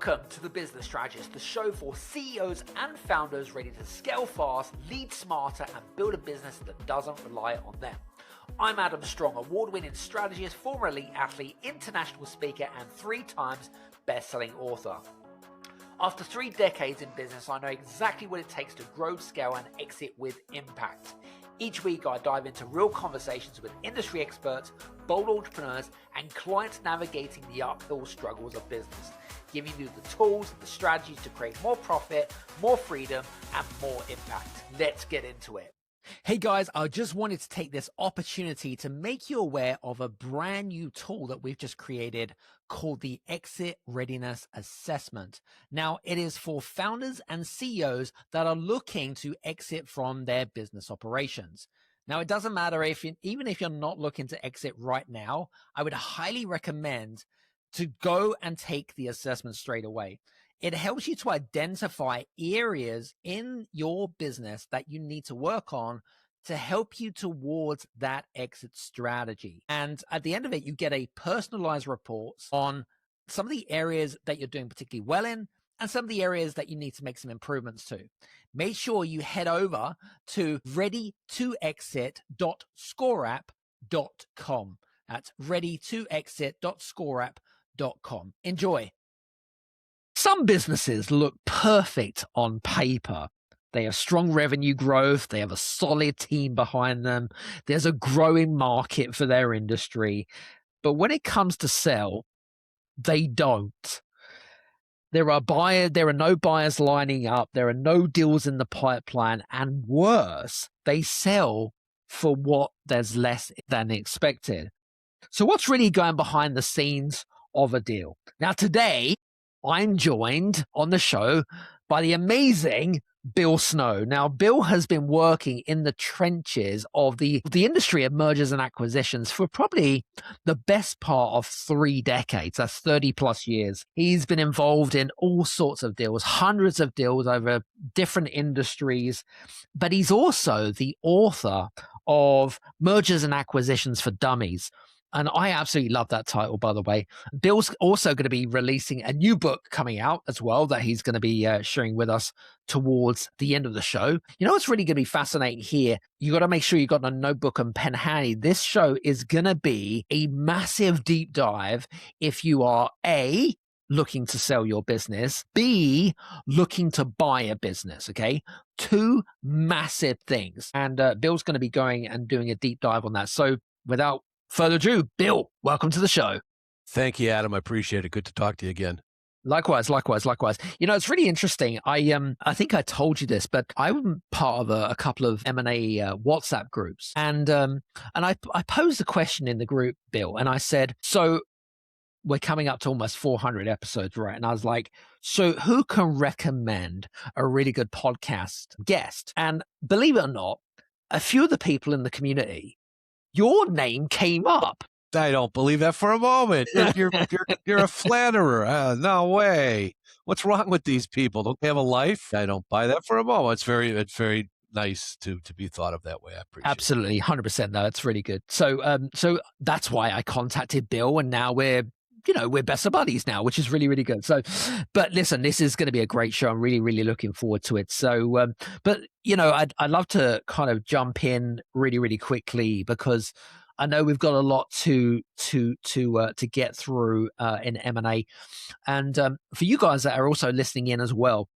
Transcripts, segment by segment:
Welcome to The Business Strategist, the show for CEOs and founders ready to scale fast, lead smarter, and build a business that doesn't rely on them. I'm Adam Strong, award-winning strategist, former elite athlete, international speaker, and 3 times best-selling author. After 3 decades in business, I know exactly what it takes to grow, scale, and exit with impact. Each week, I dive into real conversations with industry experts, bold entrepreneurs, and clients navigating the uphill struggles of business, giving you the tools and the strategies to create more profit, more freedom, and more impact. Let's get into it. Hey guys, I just wanted to take this opportunity to make you aware of a brand new tool that we've just created called the Exit Readiness Assessment. Now, it is for founders and CEOs that are looking to exit from their business operations. Now, it doesn't matter even if you're not looking to exit right now, I would highly recommend to go and take the assessment straight away. It helps you to identify areas in your business that you need to work on to help you towards that exit strategy. And at the end of it, you get a personalized report on some of the areas that you're doing particularly well in and some of the areas that you need to make some improvements to. Make sure you head over to readytoexit.scoreapp.com. That's readytoexit.scoreapp.com. Enjoy. Some businesses look perfect on paper. They have strong revenue growth. They have a solid team behind them. There's a growing market for their industry. But when it comes to sell, they don't. There are no buyers lining up. There are no deals in the pipeline. And worse, they sell for what there's less than expected. So what's really going behind the scenes of a deal? Now, today, I'm joined on the show by the amazing Bill Snow. Now, Bill has been working in the trenches of the industry of mergers and acquisitions for probably the best part of 3 decades. That's 30 plus years. He's been involved in all sorts of deals, hundreds of deals over different industries, but he's also the author of Mergers and Acquisitions for Dummies. And I absolutely love that title, by the way. Bill's also going to be releasing a new book coming out as well that he's going to be sharing with us towards the end of the show. You know what's really going to be fascinating here? You got to make sure you got a notebook and pen handy. This show is going to be a massive deep dive if you are A, looking to sell your business, B, looking to buy a business, okay? 2 massive things. And Bill's going to be going and doing a deep dive on that. So without further ado, Bill, welcome to the show. Thank you, Adam. I appreciate it. Good to talk to you again. Likewise. You know, it's really interesting. I think I told you this, but I'm part of a couple of M&A WhatsApp groups, and I posed a question in the group, Bill, and I said, so we're coming up to almost 400 episodes, right? And I was like, so who can recommend a really good podcast guest? And believe it or not, a few of the people in the community, your name came up. I don't believe that for a moment. You're a flatterer. No way. What's wrong with these people? Don't they have a life? I don't buy that for a moment. It's very nice to be thought of that way. I appreciate it. Absolutely, 100%. No, it's really good. So that's why I contacted Bill, and now we're best of buddies now, which is really, really good. So, but listen, this is going to be a great show. I'm really, really looking forward to it. So, but I'd love to kind of jump in really, really quickly because I know we've got a lot to get through in M&A, and for you guys that are also listening in as well,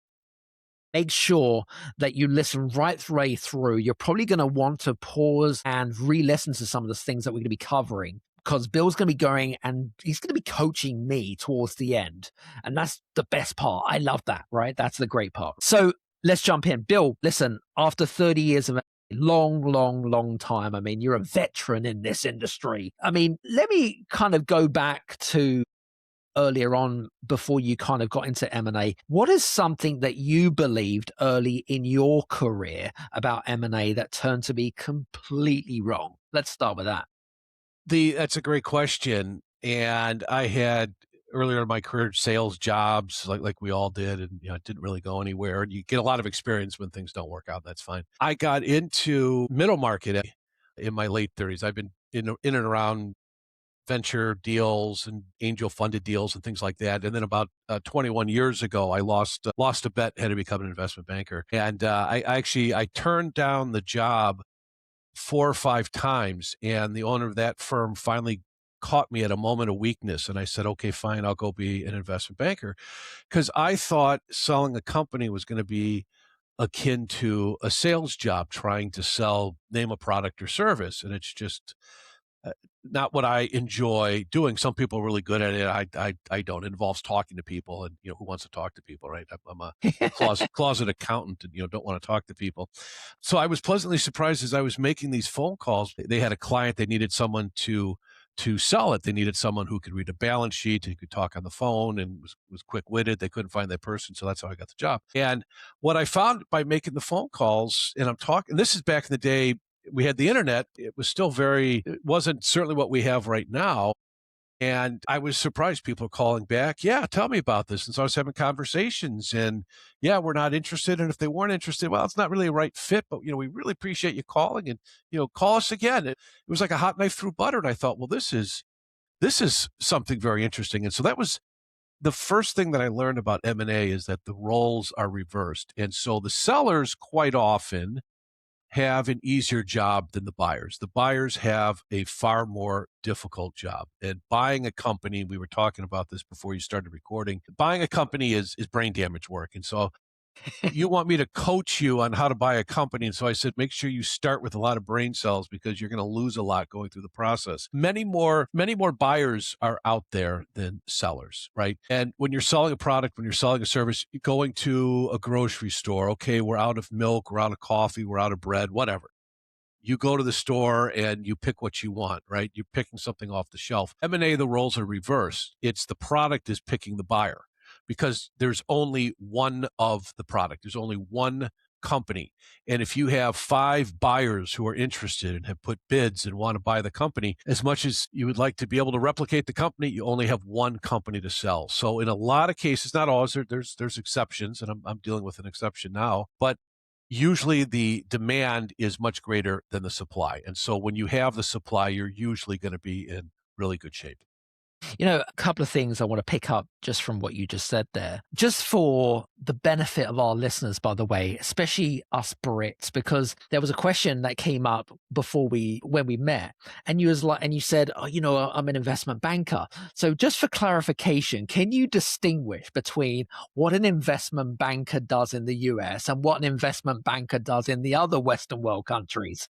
make sure that you listen right through. You're probably going to want to pause and re-listen to some of the things that we're going to be covering, because Bill's going to be going and he's going to be coaching me towards the end. And that's the best part. I love that, right? That's the great part. So let's jump in. Bill, listen, after 30 years of long time, I mean, you're a veteran in this industry. I mean, let me kind of go back to earlier on before you kind of got into M&A. What is something that you believed early in your career about M&A that turned to be completely wrong? Let's start with that. That's a great question. And I had earlier in my career sales jobs like we all did, and it didn't really go anywhere. And you get a lot of experience when things don't work out. That's fine. I got into middle market in my late 30s. I've been in and around venture deals and angel funded deals and things like that. And then about 21 years ago, I lost a bet, had to become an investment banker. And I turned down the job 4 or 5 times, and the owner of that firm finally caught me at a moment of weakness. And I said, okay, fine, I'll go be an investment banker. Because I thought selling a company was going to be akin to a sales job, trying to sell, name a product or service. And it's just not what I enjoy doing. Some people are really good at it. I don't. It involves talking to people, and who wants to talk to people, right? I'm a closet accountant, and don't want to talk to people. So I was pleasantly surprised as I was making these phone calls. They had a client. They needed someone to sell it. They needed someone who could read a balance sheet, who could talk on the phone, and was quick-witted. They couldn't find that person, so that's how I got the job. And what I found by making the phone calls, and I'm talking, this is back in the day, we had the internet. It wasn't certainly what we have right now. And I was surprised people calling back. Yeah, tell me about this. And so I was having conversations, and yeah, we're not interested. And if they weren't interested, well, it's not really a right fit, but we really appreciate you calling, and call us again. It was like a hot knife through butter. And I thought, well, this is something very interesting. And so that was the first thing that I learned about M&A, is that the roles are reversed. And so the sellers quite often have an easier job than the buyers. The buyers have a far more difficult job. And buying a company, we were talking about this before you started recording, buying a company is brain damage work. And so you want me to coach you on how to buy a company. And so I said, make sure you start with a lot of brain cells, because you're going to lose a lot going through the process. Many more buyers are out there than sellers, right? And when you're selling a product, when you're selling a service, you're going to a grocery store, okay, we're out of milk, we're out of coffee, we're out of bread, whatever. You go to the store and you pick what you want, right? You're picking something off the shelf. M&A, the roles are reversed. It's the product is picking the buyer, because there's only one of the product. There's only one company. And if you have 5 buyers who are interested and have put bids and want to buy the company, as much as you would like to be able to replicate the company, you only have one company to sell. So in a lot of cases, not always, there's exceptions, and I'm dealing with an exception now, but usually the demand is much greater than the supply. And so when you have the supply, you're usually going to be in really good shape. A couple of things I want to pick up just from what you just said there, just for the benefit of our listeners, by the way, especially us Brits, because there was a question that came up when we met, and you said, oh, I'm an investment banker. So just for clarification, can you distinguish between what an investment banker does in the US and what an investment banker does in the other Western world countries?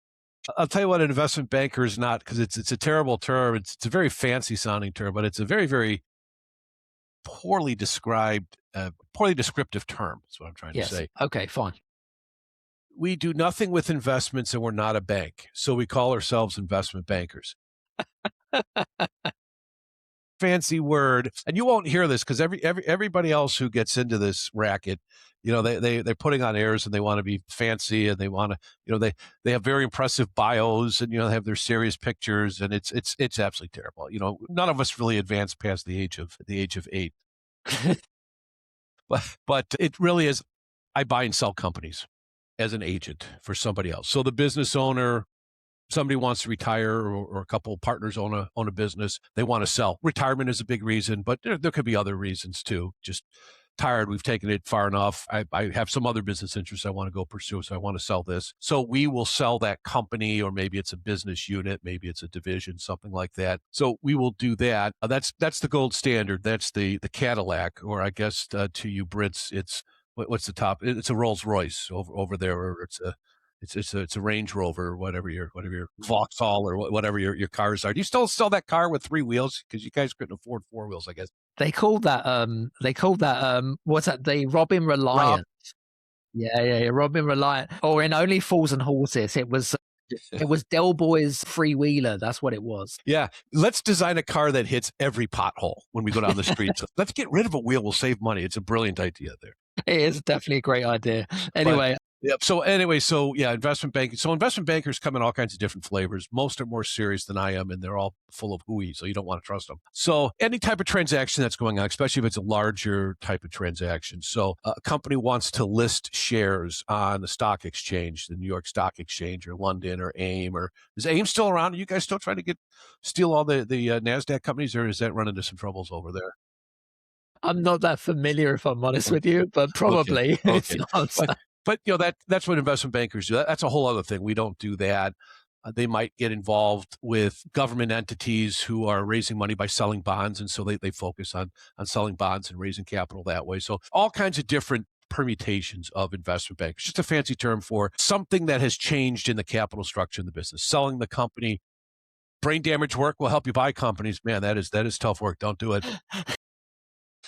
I'll tell you what an investment banker is not, because it's a terrible term. It's a very fancy sounding term, but it's a very, very poorly described, poorly descriptive term. That's what I'm trying to say. Okay, fine. We do nothing with investments, and we're not a bank. So we call ourselves investment bankers. Fancy word. And you won't hear this, because everybody else who gets into this racket, they're putting on airs, and they want to be fancy, and they want to, they have very impressive bios, and they have their serious pictures, and it's absolutely terrible. None of us really advance past the age of 8. but it really is. I buy and sell companies as an agent for somebody else. So the business owner, somebody wants to retire, or a couple of partners own a business, they want to sell. Retirement is a big reason, but there could be other reasons too. Just tired, we've taken it far enough. I have some other business interests I want to go pursue, so I want to sell this. So we will sell that company, or maybe it's a business unit, maybe it's a division, something like that. So we will do that. That's the gold standard. That's the Cadillac, or I guess to you Brits, it's what's the top? It's a Rolls Royce over there, or it's a Range Rover, or whatever your Vauxhall, or whatever your cars are. Do you still sell that car with 3 wheels? Because you guys couldn't afford 4 wheels, I guess. They called that what's that? The Robin Reliant. Yeah, Robin Reliant. Or in Only Fools and Horses, it was Del Boy's 3-wheeler. That's what it was. Yeah. Let's design a car that hits every pothole when we go down the street. So let's get rid of a wheel. We'll save money. It's a brilliant idea there. It is definitely a great idea. Anyway. Yep. So anyway, so yeah, investment banking. So investment bankers come in all kinds of different flavors. Most are more serious than I am, and they're all full of hooey, so you don't want to trust them. So any type of transaction that's going on, especially if it's a larger type of transaction. So a company wants to list shares on the stock exchange, the New York Stock Exchange or London or AIM, or is AIM still around? Are you guys still trying to steal all the Nasdaq companies, or is that running into some troubles over there? I'm not that familiar, if I'm honest Okay. with you, but Okay. probably is Okay. the But answer. that's what investment bankers do. That's a whole other thing. We don't do that. They might get involved with government entities who are raising money by selling bonds, and so they focus on selling bonds and raising capital that way. So all kinds of different permutations of investment bankers. Just a fancy term for something that has changed in the capital structure in the business. Selling the company. Brain damage work will help you buy companies. Man, that is tough work. Don't do it.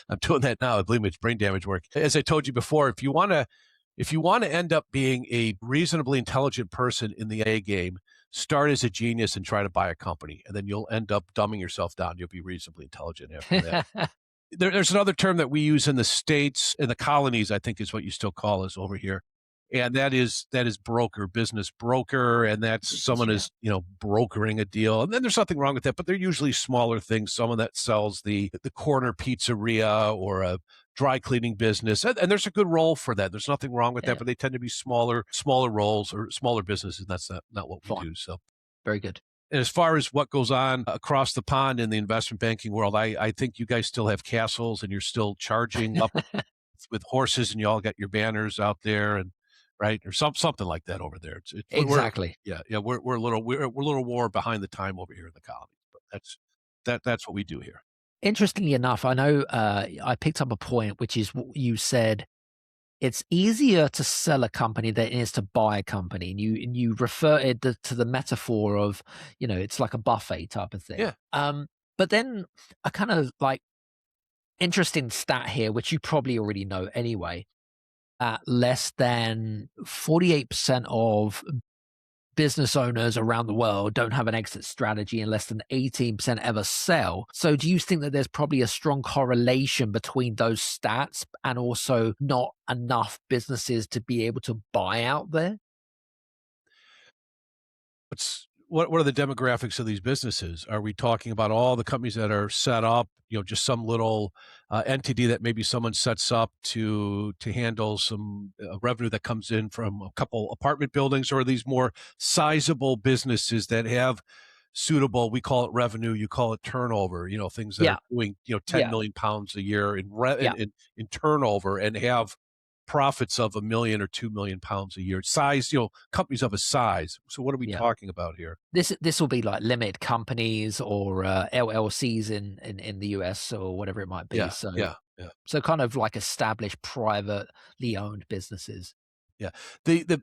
I'm doing that now. Believe me, it's brain damage work. As I told you before, if you want to end up being a reasonably intelligent person in the A game, start as a genius and try to buy a company, and then you'll end up dumbing yourself down. You'll be reasonably intelligent after that. There's another term that we use in the States, in the colonies, I think is what you still call us over here. And that is broker, business broker, and that's someone Yeah. is brokering a deal. And then there's nothing wrong with that, but they're usually smaller things. Someone that sells the corner pizzeria or a dry cleaning business, and there's a good role for that. There's nothing wrong with that, Yeah. but they tend to be smaller roles or smaller businesses. And that's not what we Fine. do. So Very good. and as far as what goes on across the pond in the investment banking world, I think you guys still have castles and you're still charging up with horses and you all got your banners out there and right or something like that over there. We're Exactly. yeah we're a little war behind the time over here in the colonies, but that's what we do here. Interestingly enough, I know I picked up a point, which is what you said. It's easier to sell a company than it is to buy a company. And you referred to the metaphor of, it's like a buffet type of thing. Yeah, But then a kind of like interesting stat here, which you probably already know anyway, less than 48% of business owners around the world don't have an exit strategy and less than 18% ever sell. So do you think that there's probably a strong correlation between those stats and also not enough businesses to be able to buy out there? what are the demographics of these businesses? Are we talking about all the companies that are set up, just some little entity that maybe someone sets up to handle some revenue that comes in from a couple apartment buildings, or are these more sizable businesses that have suitable, we call it revenue, you call it turnover, things that are Yeah, doing, 10 yeah, million pounds a year yeah, in turnover and have profits of 1 million or 2 million pounds a year. Size, companies of a size. So what are we yeah. talking about here? This will be like limited companies or LLCs in the US or whatever it might be. Yeah, So yeah, yeah, so kind of like established privately owned businesses. yeah. The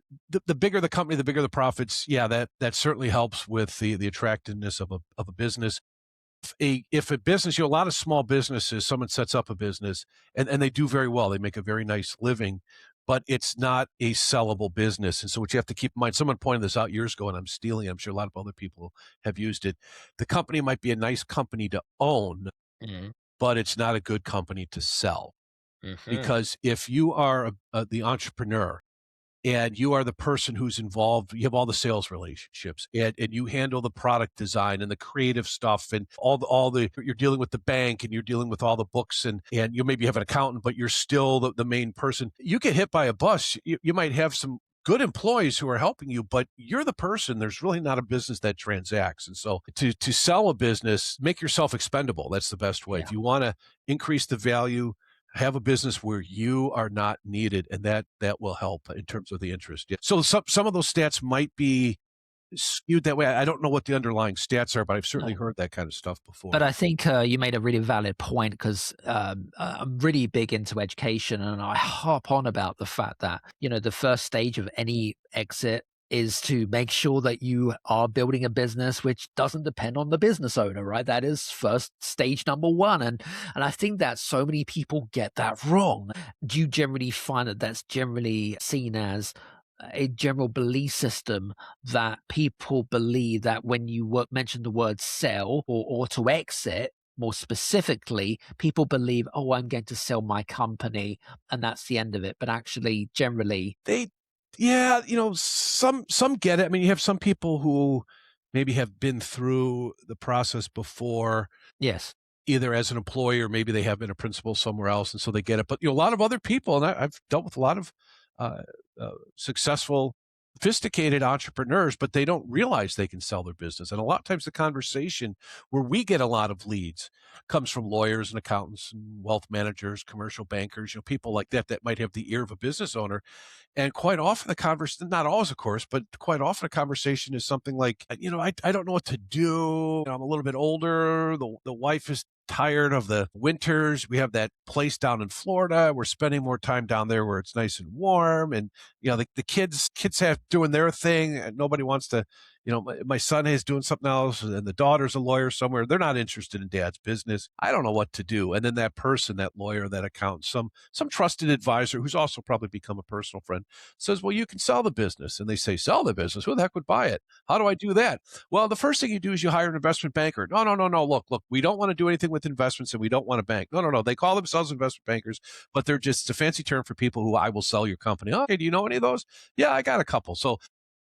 bigger the company, the bigger the profits. Yeah, that certainly helps with the attractiveness of a business. If a business, a lot of small businesses, someone sets up a business and they do very well. They make a very nice living, but it's not a sellable business. And so what you have to keep in mind, someone pointed this out years ago, and I'm stealing it. I'm sure a lot of other people have used it. The company might be a nice company to own, Mm, but it's not a good company to sell. mhm. Because if you are the entrepreneur and you are the person who's involved, you have all the sales relationships and you handle the product design and the creative stuff and all the you're dealing with the bank and you're dealing with all the books and you maybe have an accountant, but you're still the main person. You get hit by a bus. You might have some good employees who are helping you, but you're the person. There's really not a business that transacts. And so to sell a business, make yourself expendable. That's the best way. Yeah. If you want to increase the value, have a business where you are not needed, and that will help in terms of the interest. Yeah. So some of those stats might be skewed that way. I don't know what the underlying stats are, but I've certainly No. heard that kind of stuff But before. I think you made a really valid point because I'm really big into education and I harp on about the fact that, the first stage of any exit is to make sure that you are building a business which doesn't depend on the business owner, right? That is first stage number one. And I think that so many people get that wrong. Do you generally find that that's generally seen as a general belief system that people believe that when you mention the word sell or to exit, more specifically, people believe, oh, I'm going to sell my company and that's the end of it. But actually, generally, They Yeah, some get it. I mean, you have some people who maybe have been through the process before, Yes. either as an employee or maybe they have been a principal somewhere else, and so they get it. But a lot of other people, and I've dealt with a lot of uh, successful, sophisticated entrepreneurs, but they don't realize they can sell their business. And a lot of times, the conversation where we get a lot of leads comes from lawyers and accountants and wealth managers, commercial bankers, people like that might have the ear of a business owner. And quite often the conversation, not always, of course, but quite often a conversation is something like, I don't know what to do. I'm a little bit older. The wife is tired of the winters. We have that place down in Florida. We're spending more time down there where it's nice and warm. And, the kids have doing their thing. And nobody wants to, my son is doing something else, and the daughter's a lawyer somewhere. They're not interested in dad's business. I don't know what to do. And then that person, that lawyer, that accountant, some trusted advisor who's also probably become a personal friend says, well, you can sell the business. And they say, sell the business? Who the heck would buy it? How do I do that? Well, the first thing you do is you hire an investment banker. No, no, no, no. Look, we don't want to do anything with investments, and we don't want a bank. No, no, no. They call themselves investment bankers, but they're just a fancy term for people who I will sell your company. Okay, do you know any of those? Yeah, I got a couple. So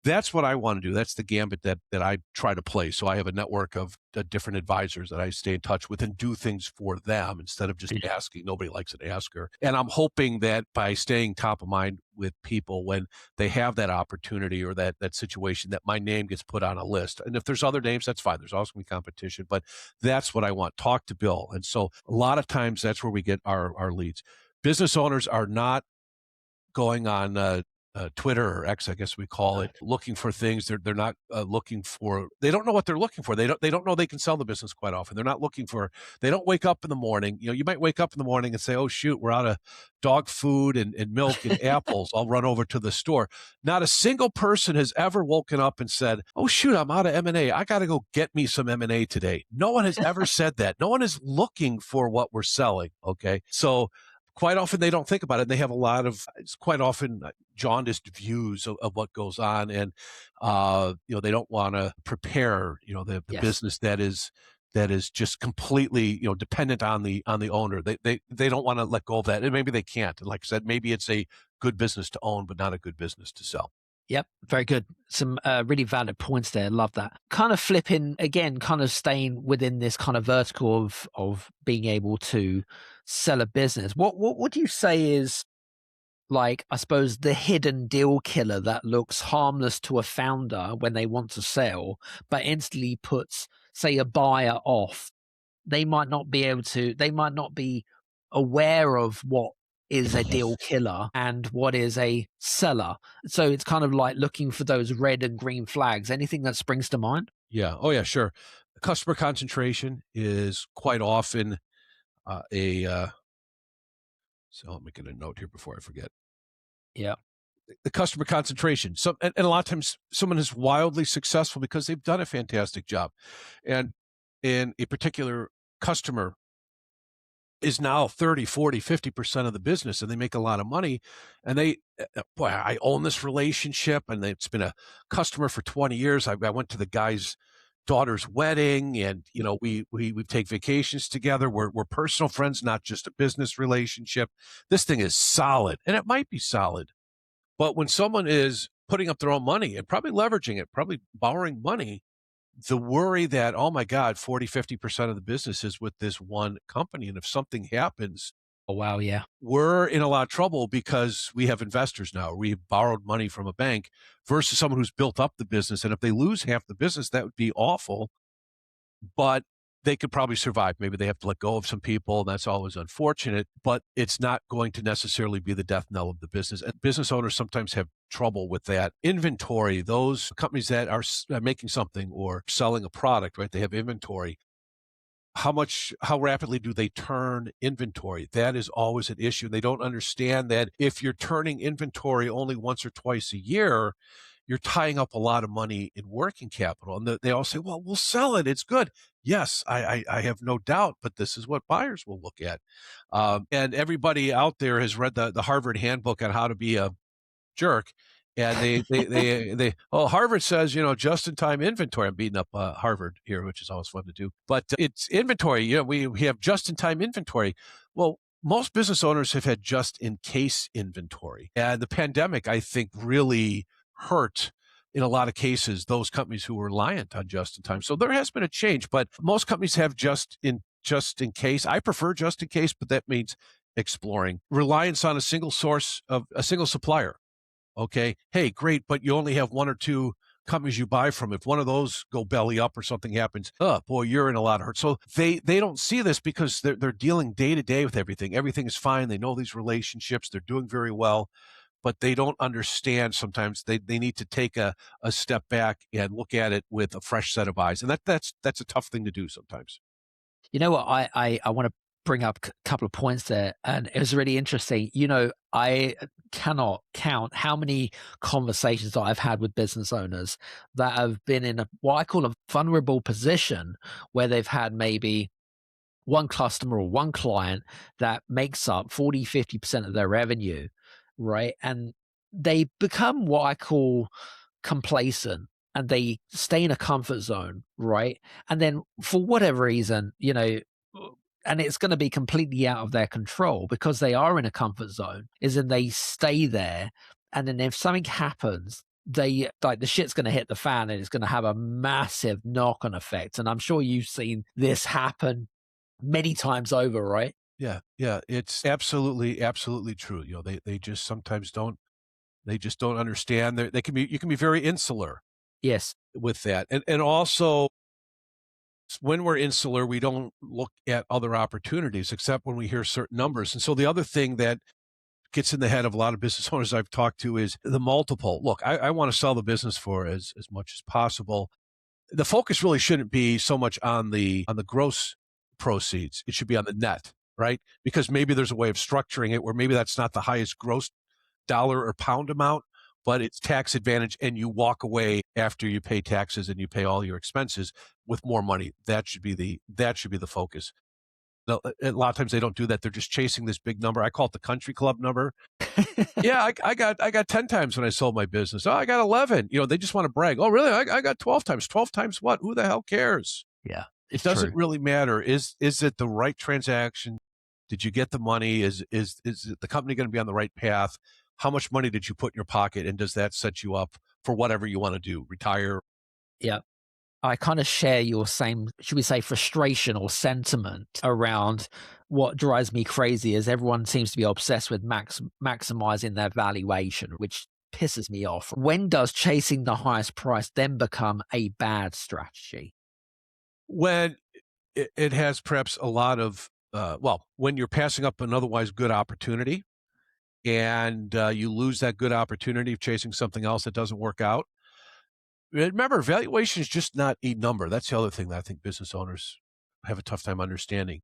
that's what I want to do. That's the gambit that I try to play. So I have a network of different advisors that I stay in touch with and do things for them instead of just asking. Nobody likes an asker. And I'm hoping that by staying top of mind with people when they have that opportunity or that situation, that my name gets put on a list. And if there's other names, that's fine. There's always going to be competition, but that's what I want. Talk to Bill. And so a lot of times that's where we get our leads. Business owners are not going on Twitter or X, I guess we call it, looking for things. They're not looking for. They don't know what they're looking for. They don't know they can sell the business quite often. They're not looking for. They don't wake up in the morning. You might wake up in the morning and say, "Oh shoot, we're out of dog food and milk and apples. I'll run over to the store." Not a single person has ever woken up and said, "Oh shoot, I'm out of M&A. I got to go get me some M&A today." No one has ever said that. No one is looking for what we're selling. Okay, so quite often they don't think about it. They have a lot of, it's quite often jaundiced views of what goes on. And, they don't want to prepare, the Yes. business that is just completely, dependent on the owner. They don't want to let go of that. And maybe they can't. And like I said, maybe it's a good business to own, but not a good business to sell. Yep, very good. Some really valid points there. Love that. Kind of flipping again, kind of staying within this kind of vertical of being able to sell a business. What would you say is, like, I suppose, the hidden deal killer that looks harmless to a founder when they want to sell, but instantly puts, say, a buyer off? They might not be aware of what is a deal killer and what is a seller. So it's kind of like looking for those red and green flags. Anything that springs to mind? Yeah. Oh yeah, sure. Customer concentration is quite often so let me get a note here before I forget. Yeah. The customer concentration. So, and a lot of times someone is wildly successful because they've done a fantastic job. And a particular customer is now 30, 40, 50% of the business, and they make a lot of money. And boy, I own this relationship, and it's been a customer for 20 years. I went to the guy's daughter's wedding, and we take vacations together. We're personal friends, not just a business relationship. This thing is solid, and it might be solid. But when someone is putting up their own money and probably leveraging it, probably borrowing money, the worry that, oh my God, 40, 50% of the business is with this one company. And if something happens, Oh, wow. Yeah. we're in a lot of trouble because we have investors now. We borrowed money from a bank versus someone who's built up the business. And if they lose half the business, that would be awful. But they could probably survive. Maybe they have to let go of some people, and that's always unfortunate, but it's not going to necessarily be the death knell of the business. And business owners sometimes have trouble with that. Inventory, those companies that are making something or selling a product, right? They have inventory. How rapidly do they turn inventory? That is always an issue. They don't understand that if you're turning inventory only once or twice a year, you're tying up a lot of money in working capital. And they all say, well, we'll sell it. It's good. Yes, I have no doubt, but this is what buyers will look at. And everybody out there has read the Harvard handbook on how to be a jerk. And Harvard says, just-in-time inventory. I'm beating up Harvard here, which is always fun to do. But it's inventory. We have just-in-time inventory. Well, most business owners have had just-in-case inventory. And the pandemic, I think, really hurt, in a lot of cases, those companies who were reliant on just-in-time. So there has been a change, but most companies have just in case. I prefer just-in-case, but that means exploring. Reliance on a single source of a single supplier. Okay, hey, great, but you only have one or two companies you buy from. If one of those go belly up or something happens, oh boy, you're in a lot of hurt. So they don't see this because they're dealing day to day with everything. Everything is fine. They know these relationships. They're doing very well, but they don't understand. Sometimes they need to take a step back and look at it with a fresh set of eyes, and that's a tough thing to do sometimes. You know what? I want to bring up a couple of points there, and it was really interesting. I cannot count how many conversations that I've had with business owners that have been in what I call a vulnerable position, where they've had maybe one customer or one client that makes up 40-50% of their revenue, right? And they become what I call complacent, and they stay in a comfort zone, right? And then for whatever reason, and it's going to be completely out of their control because they are in a comfort zone, is then they stay there. And then if something happens, they like the shit's going to hit the fan, and it's going to have a massive knock-on effect. And I'm sure you've seen this happen many times over, right? Yeah, yeah, it's absolutely true. They just sometimes don't understand. You can be very insular Yes. with that, and also when we're insular, we don't look at other opportunities except when we hear certain numbers. And so the other thing that gets in the head of a lot of business owners I've talked to is the multiple. Look, I want to sell the business for as much as possible. The focus really shouldn't be so much on the gross proceeds. It should be on the net, right? Because maybe there's a way of structuring it where maybe that's not the highest gross dollar or pound amount, but it's tax advantage, and you walk away after you pay taxes and you pay all your expenses with more money. That should be the focus. No, a lot of times they don't do that. They're just chasing this big number. I call it the country club number. Yeah, I got 10 times when I sold my business. Oh, I got 11. They just want to brag. Oh, really? I got 12 times. 12 times what? Who the hell cares? Yeah, It it's doesn't true. really matter. Is it the right transaction? Did you get the money? Is the company going to be on the right path? How much money did you put in your pocket? And does that set you up for whatever you want to do? Retire? Yeah. I kind of share your same, should we say, frustration or sentiment around what drives me crazy is everyone seems to be obsessed with maximizing their valuation, which pisses me off. When does chasing the highest price then become a bad strategy? When it has perhaps a lot of, when you're passing up an otherwise good opportunity, and you lose that good opportunity of chasing something else that doesn't work out. Remember, valuation is just not a number. That's the other thing that I think business owners have a tough time understanding.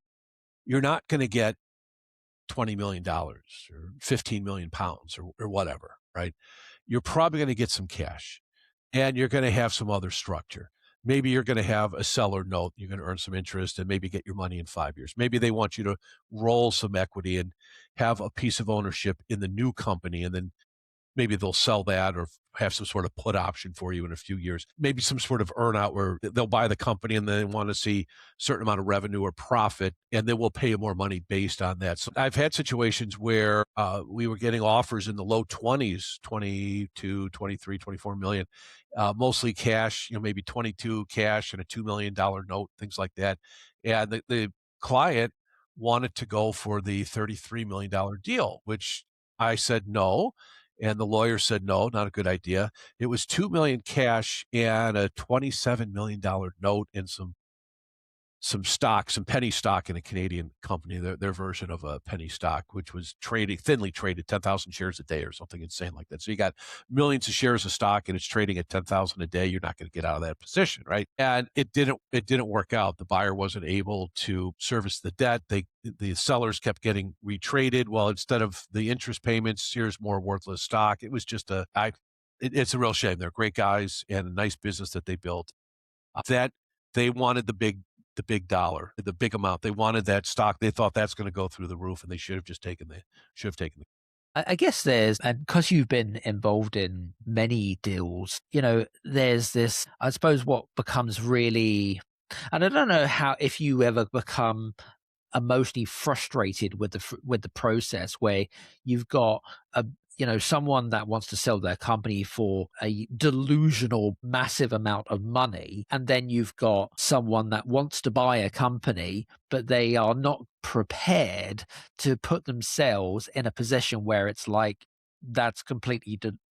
You're not going to get $20 million or 15 million pounds or whatever, right? You're probably going to get some cash, and you're going to have some other structure. Maybe you're going to have a seller note. You're going to earn some interest and maybe get your money in 5 years. Maybe they want you to roll some equity and have a piece of ownership in the new company, and then maybe they'll sell that or have some sort of put option for you in a few years. Maybe some sort of earn out where they'll buy the company and they want to see a certain amount of revenue or profit, and then we'll pay you more money based on that. So I've had situations where we were getting offers in the low 20s, 22, 23, 24 million, mostly cash, maybe 22 cash and a $2 million note, things like that. And the client wanted to go for the $33 million deal, which I said no. And the lawyer said, no, not a good idea. It was $2 million cash and a $27 million note and some stock, some penny stock in a Canadian company, their version of a penny stock, which was thinly traded, 10,000 shares a day or something insane like that. So you got millions of shares of stock and it's trading at 10,000 a day. You're not going to get out of that position, right? And it didn't work out. The buyer wasn't able to service the debt. The sellers kept getting retraded. Well, instead of the interest payments, here's more worthless stock. It was just it's a real shame. They're great guys and a nice business that they built. That they wanted the big dollar, the big amount. They wanted that stock. They thought that's going to go through the roof, and they should have just taken the. I guess and because you've been involved in many deals, there's this, I suppose, what becomes really, and I don't know if you ever become emotionally frustrated with the process, where you've got a someone that wants to sell their company for a delusional massive amount of money, and then you've got someone that wants to buy a company, but they are not prepared to put themselves in a position where it's like, that's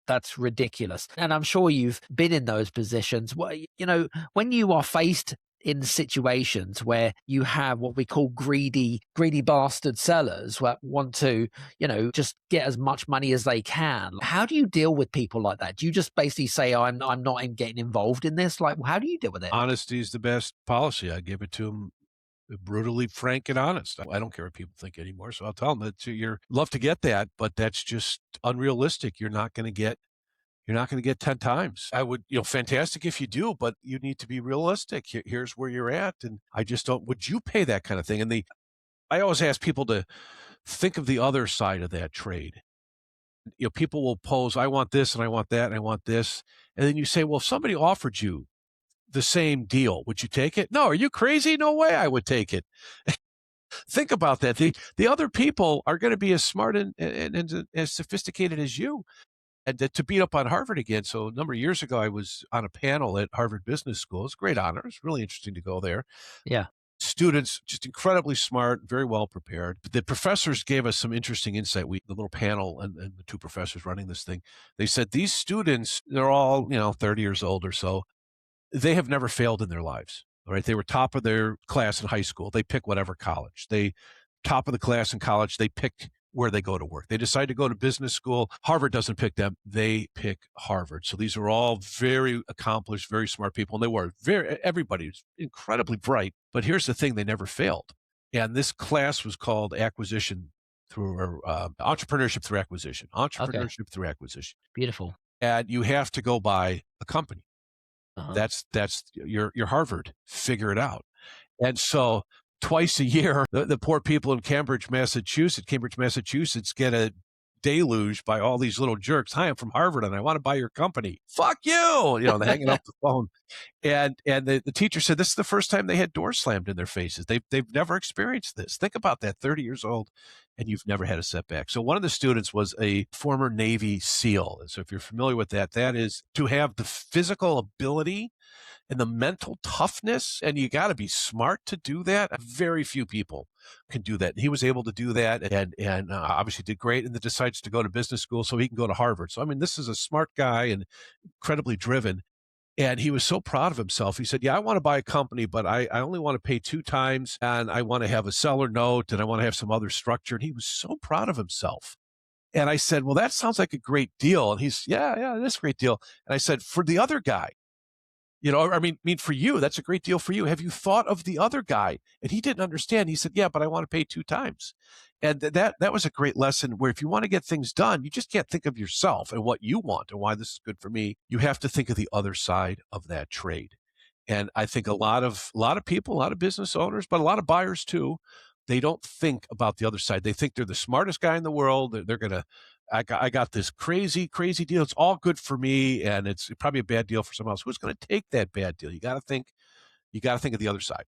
that's ridiculous. And I'm sure you've been in those positions where, when you are faced in situations where you have what we call greedy bastard sellers that want to, just get as much money as they can. How do you deal with people like that? Do you just basically say, I'm not getting involved in this? Like, how do you deal with it? Honesty is the best policy. I give it to them brutally frank and honest. I don't care what people think anymore. So I'll tell them that you're love to get that, but that's just unrealistic. You're not going to get 10 times. I would, fantastic if you do, but you need to be realistic. Here's where you're at. And I just don't, would you pay that kind of thing? And I always ask people to think of the other side of that trade. People will pose, I want this and I want that and I want this. And then you say, well, if somebody offered you the same deal, would you take it? No, are you crazy? No way I would take it. Think about that. The other people are going to be as smart and as sophisticated as you. And to beat up on Harvard again. So a number of years ago, I was on a panel at Harvard Business School. It's a great honor. It's really interesting to go there. Yeah. Students, just incredibly smart, very well prepared. But the professors gave us some interesting insight. The little panel and the two professors running this thing, they said these students, they're all, 30 years old or so. They have never failed in their lives. All right. They were top of their class in high school. They pick whatever college. They top of the class in college. They pick where they go to work. They decide to go to business school. Harvard doesn't pick them. They pick Harvard. So these are all very accomplished, very smart people. And they were everybody's incredibly bright. But here's the thing, they never failed. And this class was called acquisition through entrepreneurship through acquisition. Entrepreneurship through acquisition. Beautiful. And you have to go buy a company. Uh-huh. That's your Harvard. Figure it out. And so twice a year, the poor people in Cambridge, Massachusetts get a deluge by all these little jerks. Hi, I'm from Harvard and I want to buy your company. Fuck you. They're hanging up the phone. And the teacher said this is the first time they had doors slammed in their faces. They've never experienced this. Think about that, 30 years old, and you've never had a setback. So one of the students was a former Navy SEAL. And so if you're familiar with that, that is to have the physical ability and the mental toughness, and you got to be smart to do that. Very few people can do that. He was able to do that and obviously did great, and then decides to go to business school so he can go to Harvard. So, I mean, this is a smart guy and incredibly driven. And he was so proud of himself. He said, yeah, I want to buy a company, but I only want to pay 2 times, and I want to have a seller note, and I want to have some other structure. And he was so proud of himself. And I said, well, that sounds like a great deal. And he's, yeah, it is a great deal. And I said, for the other guy, I mean, for you, that's a great deal for you. Have you thought of the other guy? And he didn't understand. He said, yeah, but I want to pay 2 times. And that was a great lesson where if you want to get things done, you just can't think of yourself and what you want and why this is good for me. You have to think of the other side of that trade. And I think a lot of people, a lot of business owners, but a lot of buyers too, they don't think about the other side. They think they're the smartest guy in the world. They're going to, I got this crazy deal. It's all good for me, and it's probably a bad deal for someone else. Who's going to take that bad deal? You got to think of the other side.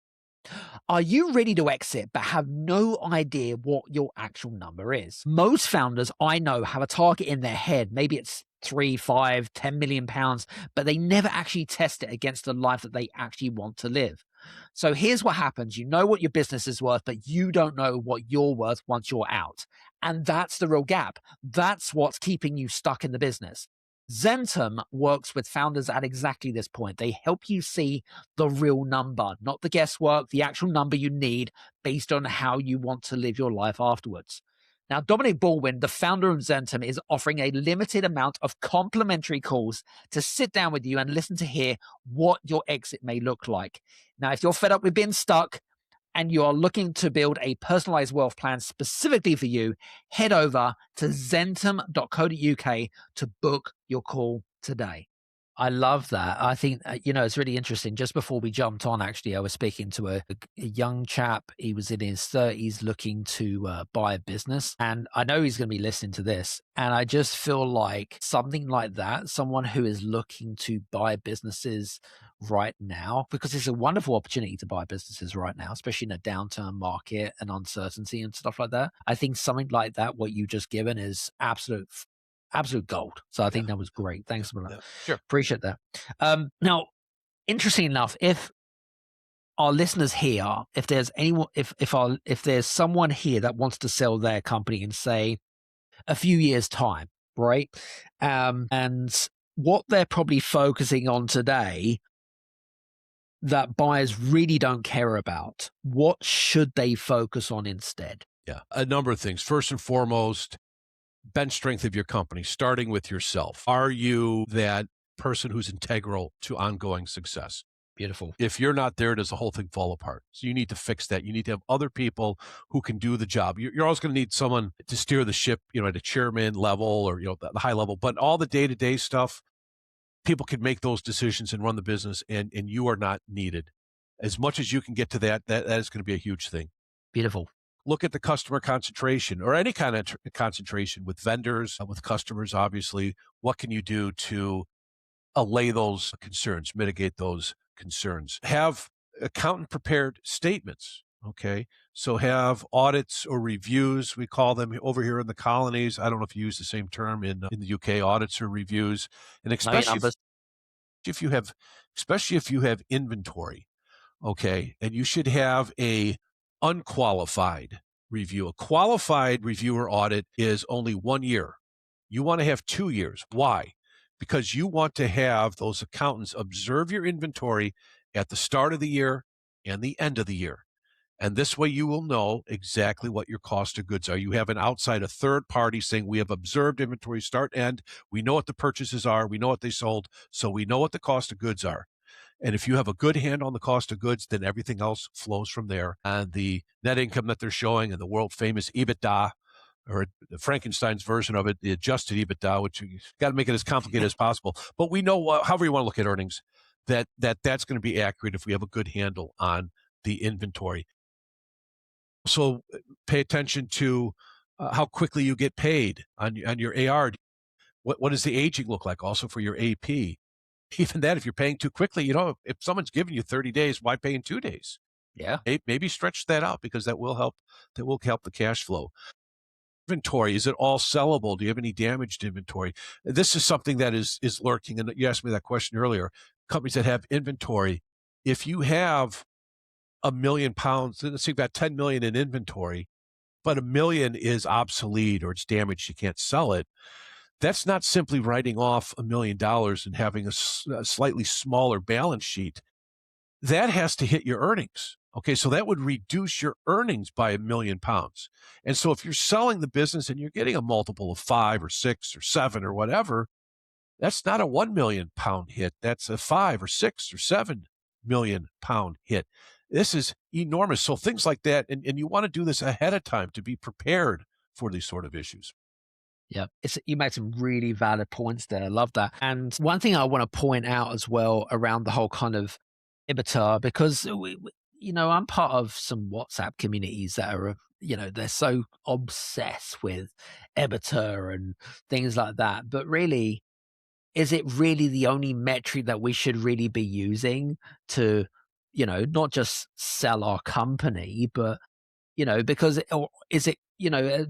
Are you ready to exit but have no idea what your actual number is? Most founders I know have a target in their head. Maybe it's 3, 5, 10 million pounds, but they never actually test it against the life that they actually want to live. So here's what happens. You know what your business is worth, but you don't know what you're worth once you're out. And that's the real gap. That's what's keeping you stuck in the business. Zentum works with founders at exactly this point. They help you see the real number, not the guesswork, the actual number you need based on how you want to live your life afterwards. Now, Dominic Baldwin, the founder of Zentum, is offering a limited amount of complimentary calls to sit down with you and listen to hear what your exit may look like. Now, if you're fed up with being stuck and you are looking to build a personalized wealth plan specifically for you, head over to zentum.co.uk to book your call today. I love that. I think, it's really interesting. Just before we jumped on, actually, I was speaking to a young chap. He was in his 30s looking to buy a business. And I know he's going to be listening to this. And I just feel like something like that, someone who is looking to buy businesses right now, because it's a wonderful opportunity to buy businesses right now, especially in a downturn market and uncertainty and stuff like that. I think something like that, what you just given, is absolute gold. So I Yeah, think that was great. yeah, Thanks for that. yeah. Sure. Appreciate that. Now, interesting enough, if our listeners here, if there's anyone, if there's someone here that wants to sell their company in, say, a few years' time, right? And what they're probably focusing on today that buyers really don't care about, what should they focus on instead? Yeah, a number of things. First and foremost, bench strength of your company, starting with yourself. Are you that person who's integral to ongoing success? Beautiful. If you're not there, does the whole thing fall apart? So you need to fix that. You need to have other people who can do the job. You're always going to need someone to steer the ship, at a chairman level or, the high level, but all the day-to-day stuff, people can make those decisions and run the business, and you are not needed. As much as you can get to that is going to be a huge thing. Beautiful. Look at the customer concentration or any kind of concentration with vendors, with customers, obviously. What can you do to allay those concerns, mitigate those concerns? Have accountant prepared statements. Okay. So have audits or reviews. We call them over here in the colonies. I don't know if you use the same term in the UK, audits or reviews. And Know your especially numbers. if you have, especially if you have inventory. Okay. And you should have a unqualified review. A qualified reviewer audit is only 1 year. You want to have 2 years. Why? Because you want to have those accountants observe your inventory at the start of the year and the end of the year. And this way you will know exactly what your cost of goods are. You have an outside, a third party saying, we have observed inventory start, end. We know what the purchases are. We know what they sold. So we know what the cost of goods are. And if you have a good handle on the cost of goods, then everything else flows from there. And the net income that they're showing and the world famous EBITDA, or Frankenstein's version of it, the adjusted EBITDA, which you got to make it as complicated as possible. But we know, however you want to look at earnings, that's going to be accurate if we have a good handle on the inventory. So pay attention to how quickly you get paid on your AR. What does the aging look like also for your AP? Even that, if you're paying too quickly, if someone's giving you 30 days, why pay in 2 days? Yeah. Maybe stretch that out because that will help the cash flow. Inventory, is it all sellable? Do you have any damaged inventory? This is something that is lurking, and you asked me that question earlier. Companies that have inventory, if you have £1 million, let's say you've got 10 million in inventory, but $1 million is obsolete or it's damaged, you can't sell it. That's not simply writing off $1 million and having a slightly smaller balance sheet. That has to hit your earnings. Okay, so that would reduce your earnings by £1 million. And so if you're selling the business and you're getting a multiple of 5 or 6 or 7 or whatever, that's not a £1 million hit. That's a 5 or 6 or 7 million pound hit. This is enormous. So things like that, and you want to do this ahead of time to be prepared for these sort of issues. Yeah, you made some really valid points there. I love that. And one thing I want to point out as well around the whole kind of EBITDA, because I'm part of some WhatsApp communities that are, they're so obsessed with EBITDA and things like that. But really, is it really the only metric that we should really be using to, not just sell our company, but because or is it,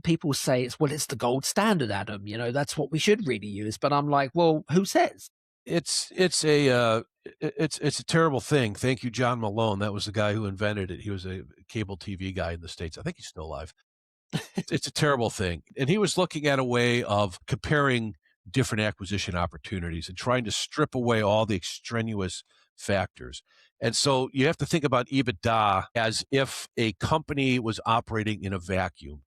people say it's the gold standard, Adam, that's what we should really use. But I'm like, well, who says? It's a terrible thing. Thank you, John Malone. That was the guy who invented it. He was a cable TV guy in the States. I think he's still alive. It's a terrible thing. And he was looking at a way of comparing different acquisition opportunities and trying to strip away all the extraneous factors. And so you have to think about EBITDA as if a company was operating in a vacuum.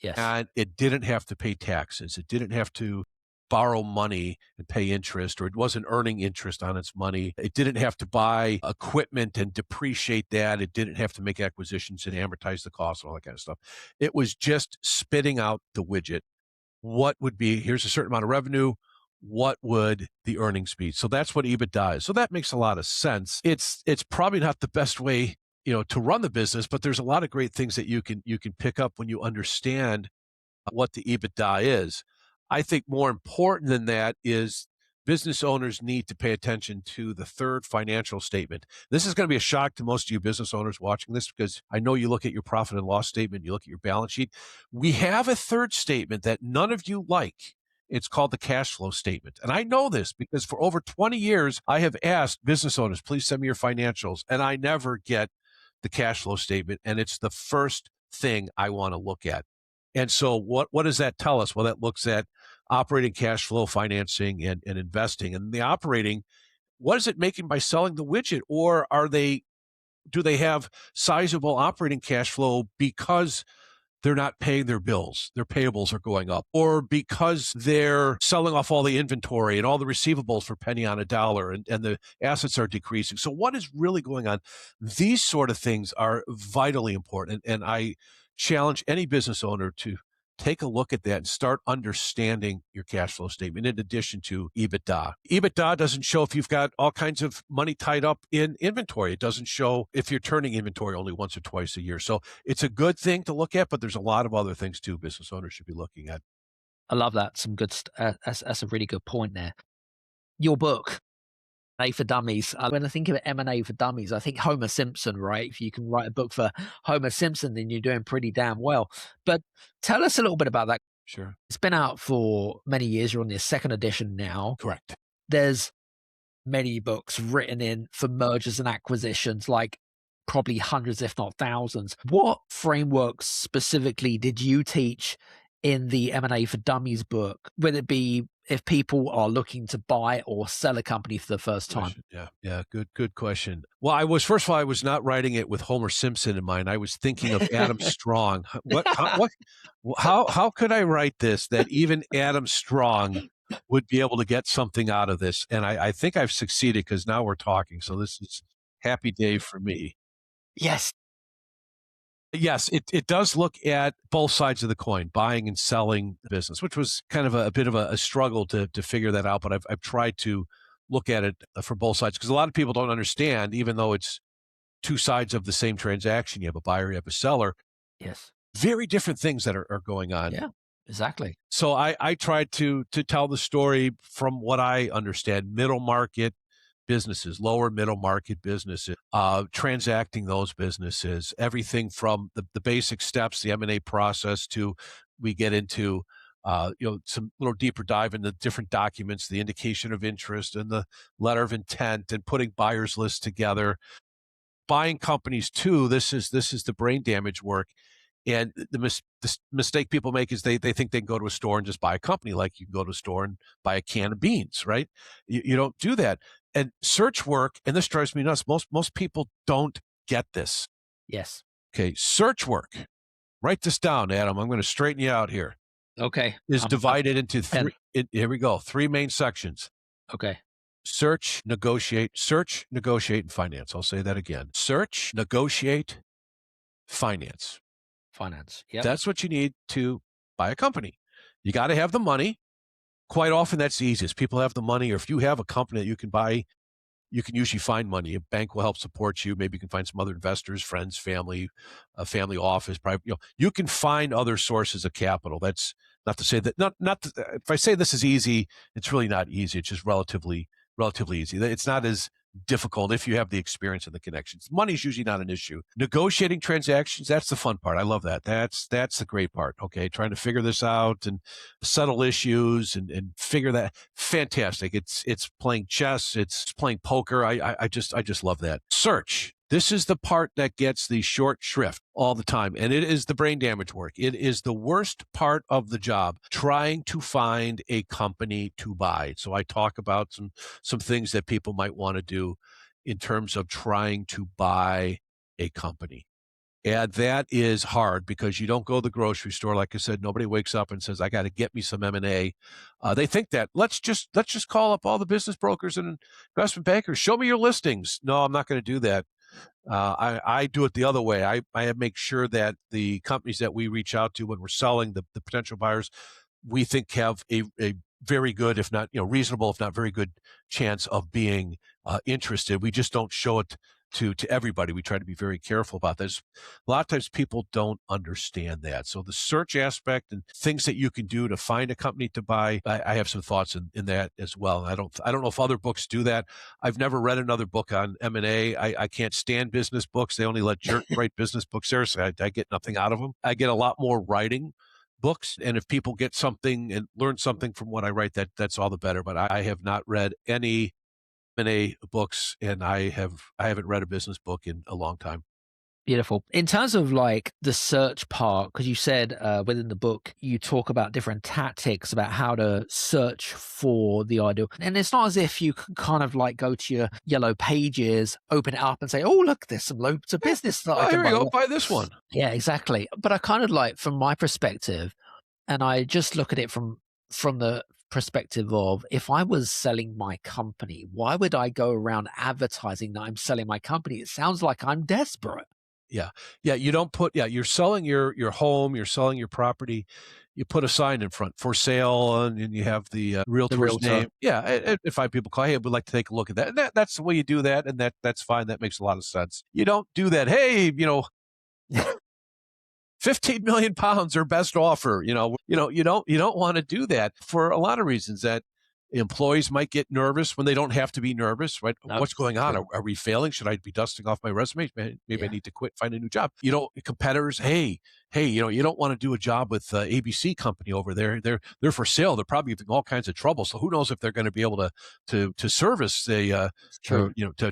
Yes. And it didn't have to pay taxes. It didn't have to borrow money and pay interest, or it wasn't earning interest on its money. It didn't have to buy equipment and depreciate that. It didn't have to make acquisitions and amortize the cost and all that kind of stuff. It was just spitting out the widget. Here's a certain amount of revenue. what would the earnings be? So that's what EBITDA is. So that makes a lot of sense. It's probably not the best way, to run the business, but there's a lot of great things that you can pick up when you understand what the EBITDA is. I think more important than that is business owners need to pay attention to the third financial statement. This is going to be a shock to most of you business owners watching this, because I know you look at your profit and loss statement, you look at your balance sheet. We have a third statement that none of you like. It's called the cash flow statement. And I know this because for over 20 years, I have asked business owners, please send me your financials. And I never get the cash flow statement. And it's the first thing I want to look at. And so what does that tell us? Well, that looks at operating cash flow, financing, and investing. And the operating, what is it making by selling the widget? Or do they have sizable operating cash flow because they're not paying their bills, their payables are going up, or because they're selling off all the inventory and all the receivables for penny on a dollar, and the assets are decreasing? So what is really going on? These sort of things are vitally important. And I challenge any business owner to take a look at that and start understanding your cash flow statement in addition to EBITDA. EBITDA doesn't show if you've got all kinds of money tied up in inventory. It doesn't show if you're turning inventory only once or twice a year. So it's a good thing to look at, but there's a lot of other things too business owners should be looking at. I love that. Some good. That's a really good point there. Your book, A for Dummies. When I think of M&A for Dummies, I think Homer Simpson, right? If you can write a book for Homer Simpson, then you're doing pretty damn well. But tell us a little bit about that. Sure. It's been out for many years. You're on the second edition now. Correct. There's many books written in for mergers and acquisitions, like probably hundreds, if not thousands. What frameworks specifically did you teach in the M&A for Dummies book? Whether it be if people are looking to buy or sell a company for the first time? Yeah. Good question. Well, I was not writing it with Homer Simpson in mind. I was thinking of Adam Strong. How could I write this that even Adam Strong would be able to get something out of this? And I think I've succeeded, because now we're talking. So this is happy day for me. Yes. Yes, it does look at both sides of the coin, buying and selling the business, which was kind of a bit of a struggle to figure that out. But I've tried to look at it from both sides, because a lot of people don't understand, even though it's two sides of the same transaction. You have a buyer, you have a seller. Yes. Very different things that are going on. Yeah, exactly. So I tried to tell the story from what I understand: middle market businesses, lower middle market businesses, transacting those businesses, everything from the basic steps, the M&A process, to we get into some little deeper dive into different documents, the indication of interest and the letter of intent, and putting buyers lists together. Buying companies too, this is the brain damage work. And the mistake people make is they think they can go to a store and just buy a company, like you can go to a store and buy a can of beans, right? You don't do that. And search work, and this drives me nuts, most people don't get this. Yes. Okay, search work. Write this down, Adam. I'm going to straighten you out here. Okay. Is divided into three. Here we go. Three main sections. Okay. Search, negotiate, and finance. I'll say that again. Search, negotiate, finance. Yep. That's what you need to buy a company. You got to have the money. Quite often that's the easiest. People have the money, or if you have a company that you can buy, you can usually find money. A bank will help support you. Maybe you can find some other investors, friends, family, a family office, private. You can find other sources of capital. That's not to say that if I say this is easy, it's really not easy. It's just relatively easy. It's not as difficult if you have the experience and the connections. Money's usually not an issue. Negotiating transactions, that's the fun part. I love that. That's the great part. Okay. Trying to figure this out and settle issues and figure that. Fantastic. It's playing chess. It's playing poker. I just love that. Search. This is the part that gets the short shrift all the time, and it is the brain damage work. It is the worst part of the job, trying to find a company to buy. So I talk about some things that people might want to do in terms of trying to buy a company. And that is hard, because you don't go to the grocery store. Like I said, nobody wakes up and says, I got to get me some M&A. They think that let's just call up all the business brokers and investment bankers. Show me your listings. No, I'm not going to do that. I do it the other way. I make sure that the companies that we reach out to when we're selling, the potential buyers, we think have a very good, if not, reasonable, if not very good chance of being interested. We just don't show it to everybody. We try to be very careful about this. A lot of times people don't understand that. So the search aspect and things that you can do to find a company to buy, I have some thoughts in that as well. I don't know if other books do that. I've never read another book on M&A. I can't stand business books. They only let jerks write business books. Seriously, I get nothing out of them. I get a lot more writing books, and if people get something and learn something from what I write, that's all the better. But I have not read any M&A books, and I haven't read a business book in a long time. Beautiful. In terms of like the search part, because you said within the book, you talk about different tactics about how to search for the ideal. And it's not as if you can kind of like go to your yellow pages, open it up and say, oh, look, there's some loads of business that I can Here buy. you go, buy this one. Yeah, exactly. But I kind of like, from my perspective, and I just look at it from the perspective of, if I was selling my company, why would I go around advertising that I'm selling my company? It sounds like I'm desperate. Yeah. You don't put, you're selling your home, you're selling your property. You put a sign in front for sale, and you have the realtor's realtor. name. Yeah. And five people call, hey, we'd like to take a look at that. And that's the way you do that. And that's fine. That makes a lot of sense. You don't do that. Hey, 15 million pounds or best offer. You don't want to do that for a lot of reasons. That employees might get nervous when they don't have to be nervous, right? No, What's going on? Are we failing? Should I be dusting off my resume? Maybe I need to quit, find a new job. Competitors, hey, you don't want to do a job with ABC company over there. They're for sale. They're probably in all kinds of trouble. So who knows if they're going to be able to service to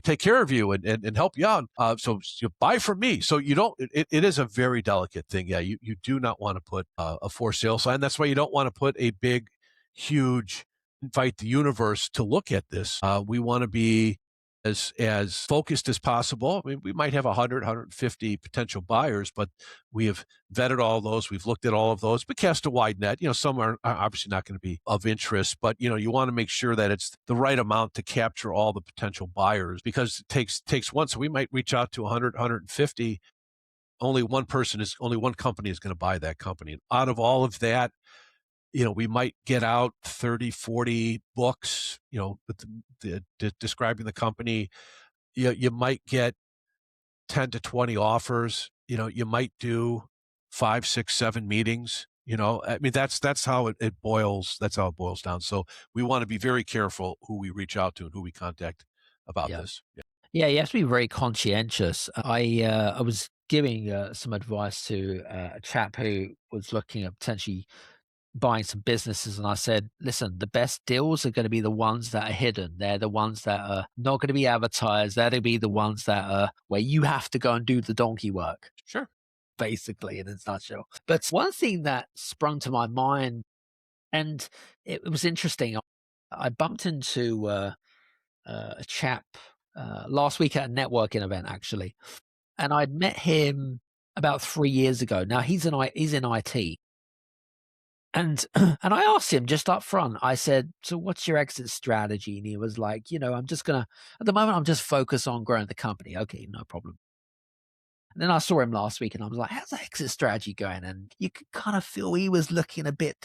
take care of you and help you out. So you buy from me. So you don't. It is a very delicate thing. Yeah, you do not want to put a for sale sign. That's why you don't want to put a big, huge, invite the universe to look at this. We want to be as focused as possible. I mean, we might have 100, 150 potential buyers, but we have vetted all those. We've looked at all of those, but cast a wide net. Some are obviously not going to be of interest, but you want to make sure that it's the right amount to capture all the potential buyers, because it takes one. So we might reach out to 100, 150. Only one company is going to buy that company. And out of all of that, we might get out 30, 40 books, describing the company. You might get 10 to 20 offers. You might do 5, 6, 7 meetings. I mean, that's how it boils. That's how it boils down. So we want to be very careful who we reach out to and who we contact about this. Yeah, you have to be very conscientious. I was giving some advice to a chap who was looking at potentially buying some businesses, and I said, listen, the best deals are going to be the ones that are hidden. They're the ones that are not going to be advertised. They're going to be the ones that are where you have to go and do the donkey work. Sure. Basically, in a nutshell. But one thing that sprung to my mind, and it was interesting, I bumped into a chap last week at a networking event, actually, and I'd met him about 3 years ago. Now he's in IT. And I asked him just up front, I said, so what's your exit strategy? And he was like, I'm just at the moment, I'm just focused on growing the company. Okay, no problem. And then I saw him last week and I was like, how's the exit strategy going? And you could kind of feel he was looking a bit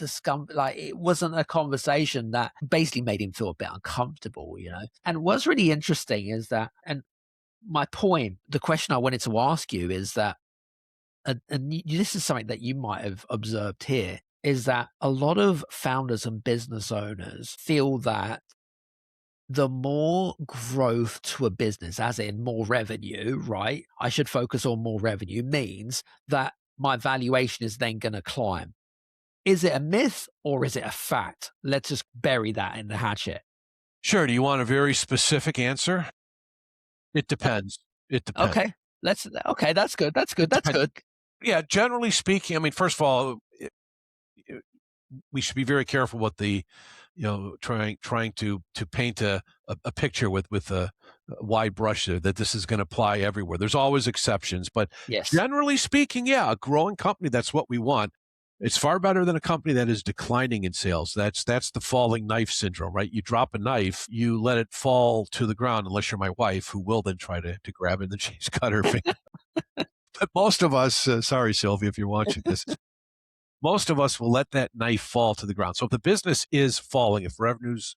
like it wasn't a conversation that basically made him feel a bit uncomfortable, And what's really interesting is that, and my point, the question I wanted to ask you is that, and this is something that you might have observed here, is that a lot of founders and business owners feel that the more growth to a business, as in more revenue, right? I should focus on more revenue, means that my valuation is then going to climb. Is it a myth or is it a fact? Let's just bury that in the hatchet. Sure. Do you want a very specific answer? It depends. Okay. That's good. That's good. Yeah. Generally speaking, I mean, first of all, we should be very careful what trying to paint a picture with a wide brush there, that this is going to apply everywhere. There's always exceptions, but yes, generally speaking, a growing company, that's what we want. It's far better than a company that is declining in sales. That's the falling knife syndrome, right? You drop a knife, you let it fall to the ground, unless you're my wife, who will then try to grab it and then she's cut her finger. But most of us, sorry, Sylvia, if you're watching this, most of us will let that knife fall to the ground. So if the business is falling, if revenues,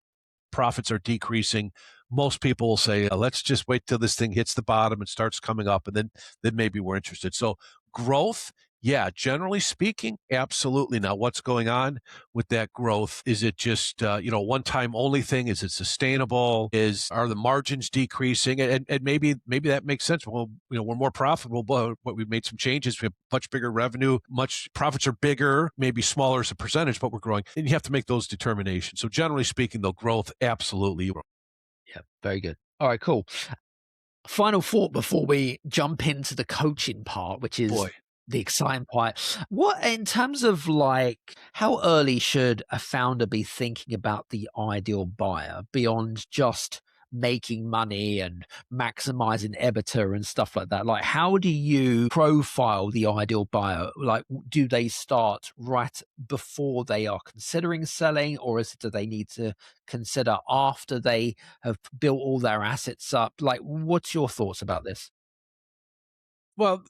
profits are decreasing, most people will say, let's just wait till this thing hits the bottom and starts coming up, and then maybe we're interested. So growth, yeah, generally speaking, absolutely. Now, what's going on with that growth? Is it just one time only thing? Is it sustainable? Are the margins decreasing? And maybe that makes sense. Well, we're more profitable, but we've made some changes. We have much bigger revenue, much profits are bigger, maybe smaller as a percentage, but we're growing. And you have to make those determinations. So generally speaking, though, growth, absolutely. Yeah, very good. All right, cool. Final thought before we jump into the coaching part, which is Boy. the exciting part. What, in terms of like, how early should a founder be thinking about the ideal buyer beyond just making money and maximizing EBITDA and stuff like that? Like, how do you profile the ideal buyer? Like, do they start right before they are considering selling, or do they need to consider after they have built all their assets up? Like, what's your thoughts about this? Well,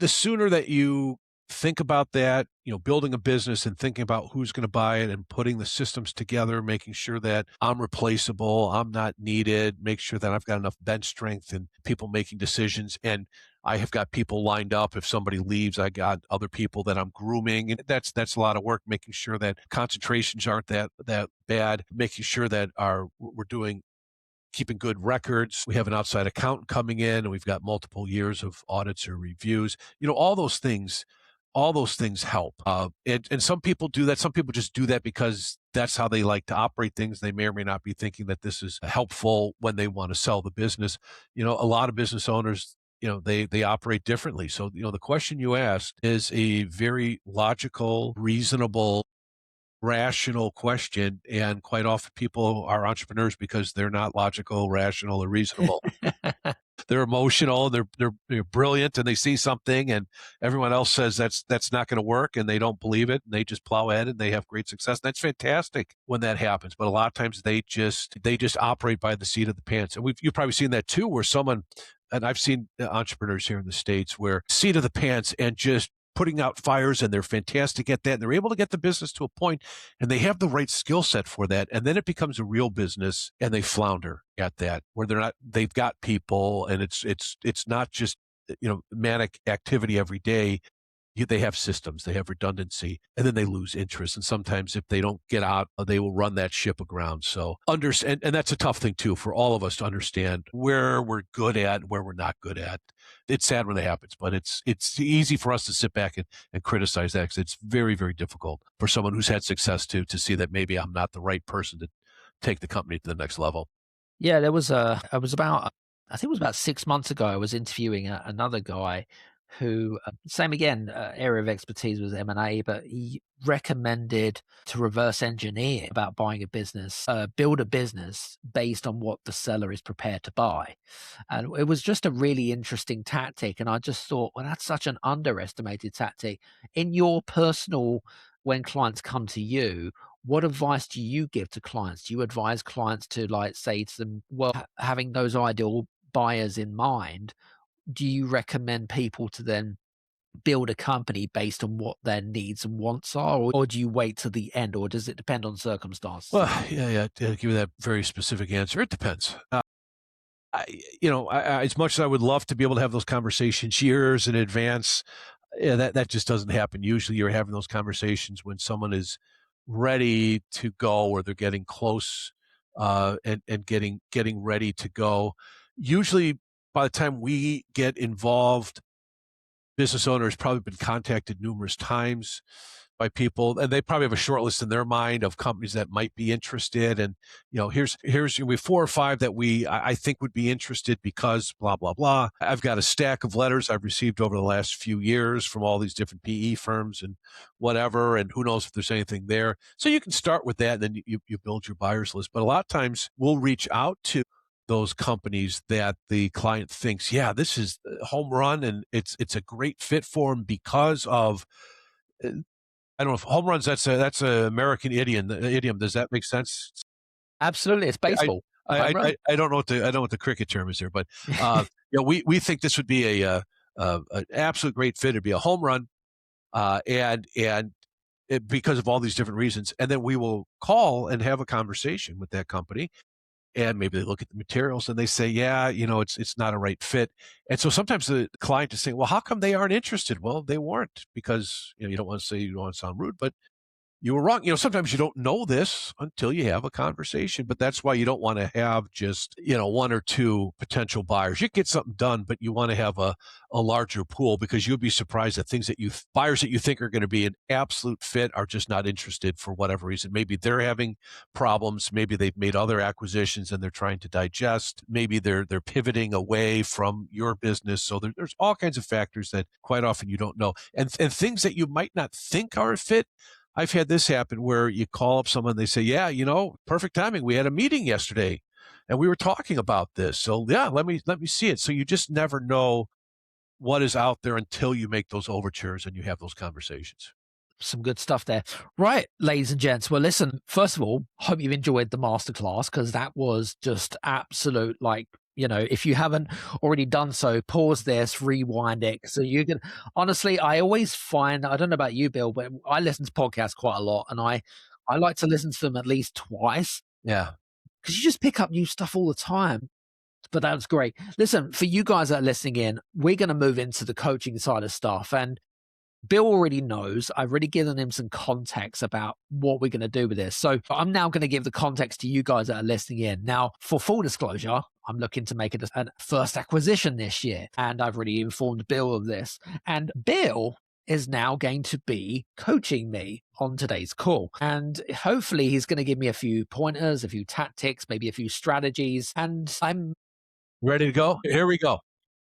the sooner that you think about that, building a business and thinking about who's going to buy it and putting the systems together, making sure that I'm replaceable, I'm not needed, make sure that I've got enough bench strength and people making decisions. And I have got people lined up. If somebody leaves, I got other people that I'm grooming. And that's a lot of work, making sure that concentrations aren't that bad, making sure that we're doing keeping good records. We have an outside accountant coming in, and we've got multiple years of audits or reviews. All those things help. And some people do that. Some people just do that because that's how they like to operate things. They may or may not be thinking that this is helpful when they want to sell the business. A lot of business owners, they operate differently. So, the question you asked is a very logical, reasonable, rational question, and quite often people are entrepreneurs because they're not logical, rational, or reasonable. They're emotional, they're brilliant, and they see something and everyone else says that's not going to work, and they don't believe it, and they just plow ahead and they have great success. That's fantastic when that happens, but a lot of times they just operate by the seat of the pants. And you've probably seen that too, where someone, and I've seen entrepreneurs here in the States where seat of the pants and just putting out fires, and they're fantastic at that. And they're able to get the business to a point, and they have the right skill set for that. And then it becomes a real business, and they flounder at that, where they've got people, and it's not just, manic activity every day. They have systems, they have redundancy, and then they lose interest. And sometimes if they don't get out, they will run that ship aground. So understand, and that's a tough thing too, for all of us to understand where we're good at, where we're not good at. It's sad when it happens, but it's easy for us to sit back and criticize that, because it's very, very difficult for someone who's had success to see that maybe I'm not the right person to take the company to the next level. Yeah, I was about, I think it was about 6 months ago, I was interviewing another guy who, same again, area of expertise was M&A, but he recommended to reverse engineer about buying a business, build a business based on what the seller is prepared to buy. And it was just a really interesting tactic. And I just thought, well, that's such an underestimated tactic. In your personal, when clients come to you, what advice do you give to clients? Do you advise clients to, like, say to them, well, having those ideal buyers in mind, do you recommend people to then build a company based on what their needs and wants are, or do you wait till the end, or does it depend on circumstances? Well, yeah, to give you that very specific answer, it depends. As much as I would love to be able to have those conversations years in advance, yeah, that just doesn't happen. Usually you're having those conversations when someone is ready to go, or they're getting close, and getting ready to go. Usually by the time we get involved, business owner has probably been contacted numerous times by people, and they probably have a short list in their mind of companies that might be interested. And, here's we have 4 or 5 that I think would be interested because blah, blah, blah. I've got a stack of letters I've received over the last few years from all these different PE firms and whatever, and who knows if there's anything there. So you can start with that, and then you build your buyers list. But a lot of times we'll reach out to those companies that the client thinks, yeah, this is a home run, and it's a great fit for them because of, I don't know if home runs, that's a American idiom. Does that make sense? Absolutely, it's baseball. Home run. I don't know what the cricket term is here, but we think this would be an absolute great fit. It'd be a home run. Because of all these different reasons. And then we will call and have a conversation with that company. And maybe they look at the materials and they say, yeah, it's not a right fit. And so sometimes the client is saying, well, how come they aren't interested? Well, they weren't, because you don't want to say, you don't want to sound rude, but you were wrong. Sometimes you don't know this until you have a conversation, but that's why you don't want to have just, one or two potential buyers. You get something done, but you want to have a larger pool, because you'll be surprised at things that buyers that you think are going to be an absolute fit are just not interested for whatever reason. Maybe they're having problems. Maybe they've made other acquisitions and they're trying to digest. Maybe they're pivoting away from your business. So there's all kinds of factors that quite often you don't know. And things that you might not think are a fit. I've had this happen where you call up someone, they say, yeah, perfect timing. We had a meeting yesterday and we were talking about this. So yeah, let me see it. So you just never know what is out there until you make those overtures and you have those conversations. Some good stuff there. Right, ladies and gents. Well, listen, first of all, hope you've enjoyed the masterclass, because that was just absolute, if you haven't already done so, pause this, rewind it. So you can, honestly, I always find, I don't know about you, Bill, but I listen to podcasts quite a lot, and I like to listen to them at least twice. Yeah. Because you just pick up new stuff all the time. But that was great. Listen, for you guys that are listening in, we're going to move into the coaching side of stuff. And Bill already knows. I've already given him some context about what we're going to do with this. So I'm now going to give the context to you guys that are listening in. Now, for full disclosure, I'm looking to make it a first acquisition this year. And I've already informed Bill of this. And Bill is now going to be coaching me on today's call. And hopefully he's going to give me a few pointers, a few tactics, maybe a few strategies. And I'm ready to go. Here we go.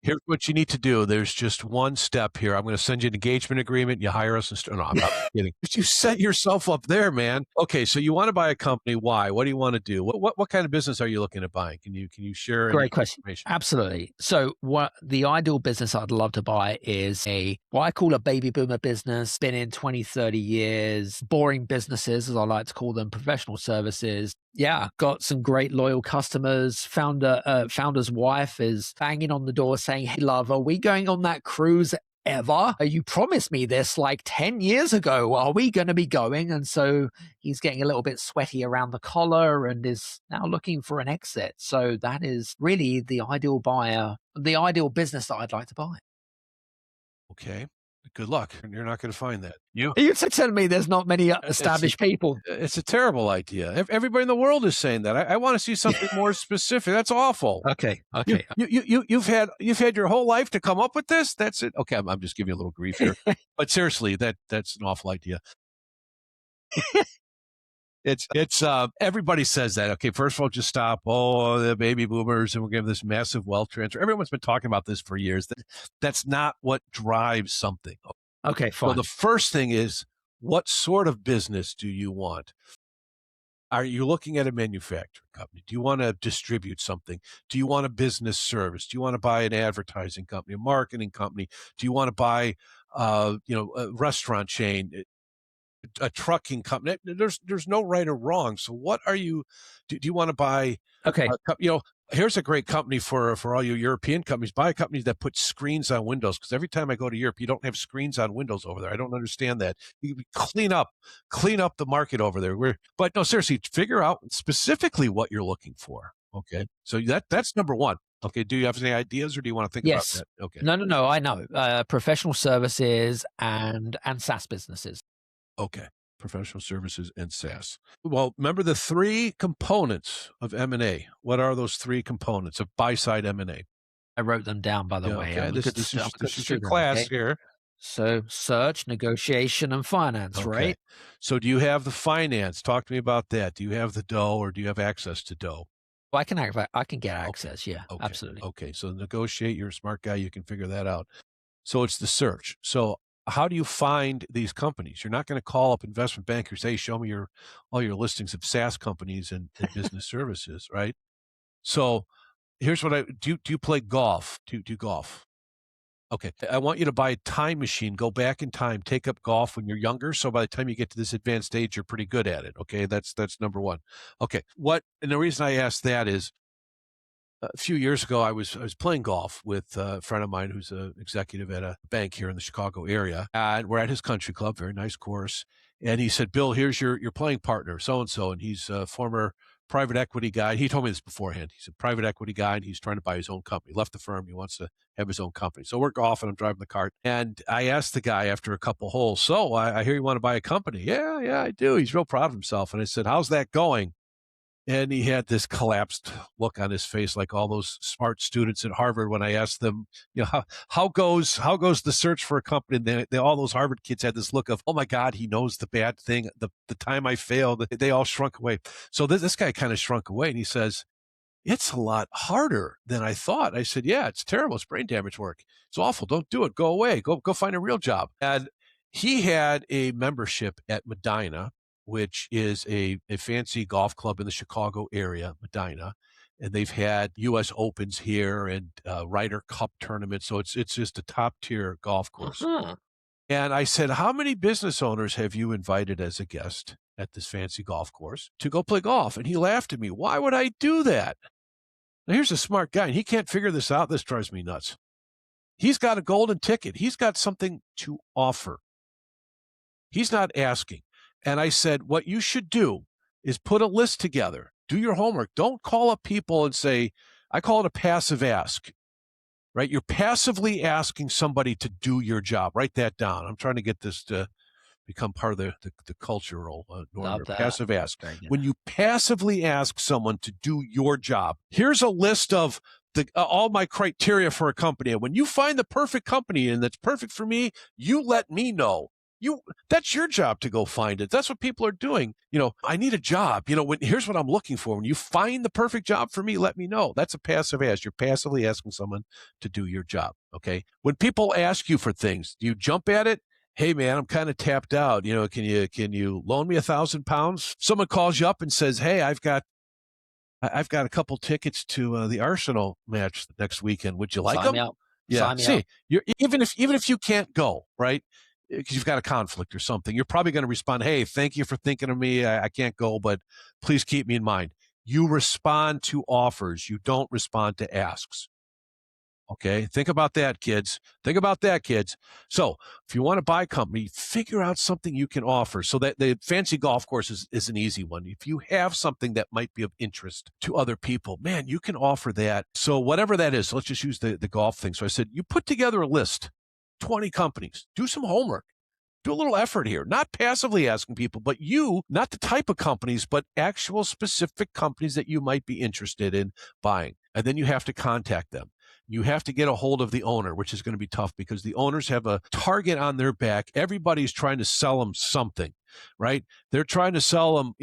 Here's what you need to do. There's just one step here. I'm going to send you an engagement agreement. You hire us. No, I'm not kidding. You set yourself up there, man. Okay, so you want to buy a company. Why? What do you want to do? What kind of business are you looking at buying? Can you share? Great question. Absolutely. So what the ideal business I'd love to buy is what I call a baby boomer business, been in 20, 30 years, boring businesses, as I like to call them, professional services. Yeah, got some great loyal customers. Founder's wife is banging on the door saying, hey, love, are we going on that cruise ever? You promised me this like 10 years ago. Are we going to be going? And so he's getting a little bit sweaty around the collar and is now looking for an exit. So that is really the ideal buyer, the ideal business that I'd like to buy. Okay. Good luck. You're not going to find that. You're telling me there's not many established people. It's a terrible idea. Everybody in the world is saying that. I want to see something more specific. That's awful. Okay. You've had your whole life to come up with this. That's it. Okay, I'm just giving you a little grief here, but seriously, that's an awful idea. It's everybody says that. Okay, first of all, just stop. Oh, the baby boomers, and we're giving this massive wealth transfer. Everyone's been talking about this for years. That's not what drives something. Okay, fine. So the first thing is, what sort of business do you want? Are you looking at a manufacturing company? Do you want to distribute something? Do you want a business service? Do you want to buy an advertising company, a marketing company? Do you want to buy, a restaurant chain? A trucking company? There's no right or wrong. So what are you, do you want to buy? Okay. Here's a great company for all you European companies. Buy a company that puts screens on windows, because every time I go to Europe, you don't have screens on windows over there. I don't understand that. You clean up the market over there. But no, seriously, figure out specifically what you're looking for. Okay. So that's number one. Okay. Do you have any ideas, or do you want to think about that? Okay. No. I know. Professional services and SaaS businesses. Okay. Professional services and SaaS. Well, remember the three components of M&A. What are those three components of buy-side M&A? I wrote them down, by the way. Okay. This is your class here. So search, negotiation, and finance, right? So do you have the finance? Talk to me about that. Do you have the dough, or do you have access to dough? Well, I can get access. Yeah, absolutely. Okay. So negotiate. You're a smart guy. You can figure that out. So it's the search. So how do you find these companies? You're not going to call up investment bankers, say, show me all your listings of SaaS companies and business services, right? So here's what do you play golf? Do you golf? Okay. I want you to buy a time machine, go back in time, take up golf when you're younger. So by the time you get to this advanced age, you're pretty good at it. Okay. That's number one. Okay. And the reason I ask that is, A few years ago, I was playing golf with a friend of mine who's an executive at a bank here in the Chicago area, and we're at his country club, very nice course. And he said, "Bill, here's your playing partner, so and so," and he's a former private equity guy. He told me this beforehand. He's a private equity guy, and he's trying to buy his own company. Left the firm, he wants to have his own company. So we're golfing. I'm driving the cart, and I asked the guy after a couple holes, "So I hear you want to buy a company?" Yeah, I do. He's real proud of himself. And I said, "How's that going?" And he had this collapsed look on his face, like all those smart students at Harvard when I asked them, how goes the search for a company? And all those Harvard kids had this look of, oh my God, he knows the bad thing. The time I failed, they all shrunk away. So this guy kind of shrunk away, and he says, "It's a lot harder than I thought." I said, "Yeah, it's terrible. It's brain damage work. It's awful. Don't do it. Go away. Go find a real job." And he had a membership at Medina, which is a fancy golf club in the Chicago area, Medina. And they've had U.S. Opens here and Ryder Cup tournaments. So it's just a top tier golf course. Uh-huh. And I said, "How many business owners have you invited as a guest at this fancy golf course to go play golf?" And he laughed at me. "Why would I do that?" Now, here's a smart guy, and he can't figure this out. This drives me nuts. He's got a golden ticket. He's got something to offer. He's not asking. And I said, what you should do is put a list together. Do your homework. Don't call up people and say, I call it a passive ask, right? You're passively asking somebody to do your job. Write that down. I'm trying to get this to become part of the cultural norm. Passive ask. When you passively ask someone to do your job, here's a list of all my criteria for a company. And when you find the perfect company and that's perfect for me, you let me know. That's your job to go find it. That's what people are doing. I need a job. Here's what I'm looking for. When you find the perfect job for me, let me know. That's a passive ask. You're passively asking someone to do your job. Okay. When people ask you for things, do you jump at it? Hey man, I'm kind of tapped out. Can you loan me 1,000 pounds? Someone calls you up and says, "Hey, I've got a couple tickets to the Arsenal match next weekend. Would you like them?" Out. Yeah. See, even if you can't go, right? Because you've got a conflict or something, you're probably going to respond, "Hey, thank you for thinking of me. I can't go, but please keep me in mind." You respond to offers. You don't respond to asks. Okay. Think about that, kids. So if you want to buy a company, figure out something you can offer. So that the fancy golf course is an easy one. If you have something that might be of interest to other people, man, you can offer that. So whatever that is, let's just use the golf thing. So I said, you put together a list, 20 companies, do some homework. Do a little effort here, not passively asking people, but not the type of companies, but actual specific companies that you might be interested in buying. And then you have to contact them. You have to get a hold of the owner, which is going to be tough because the owners have a target on their back. Everybody's trying to sell them something, right? They're trying to sell them,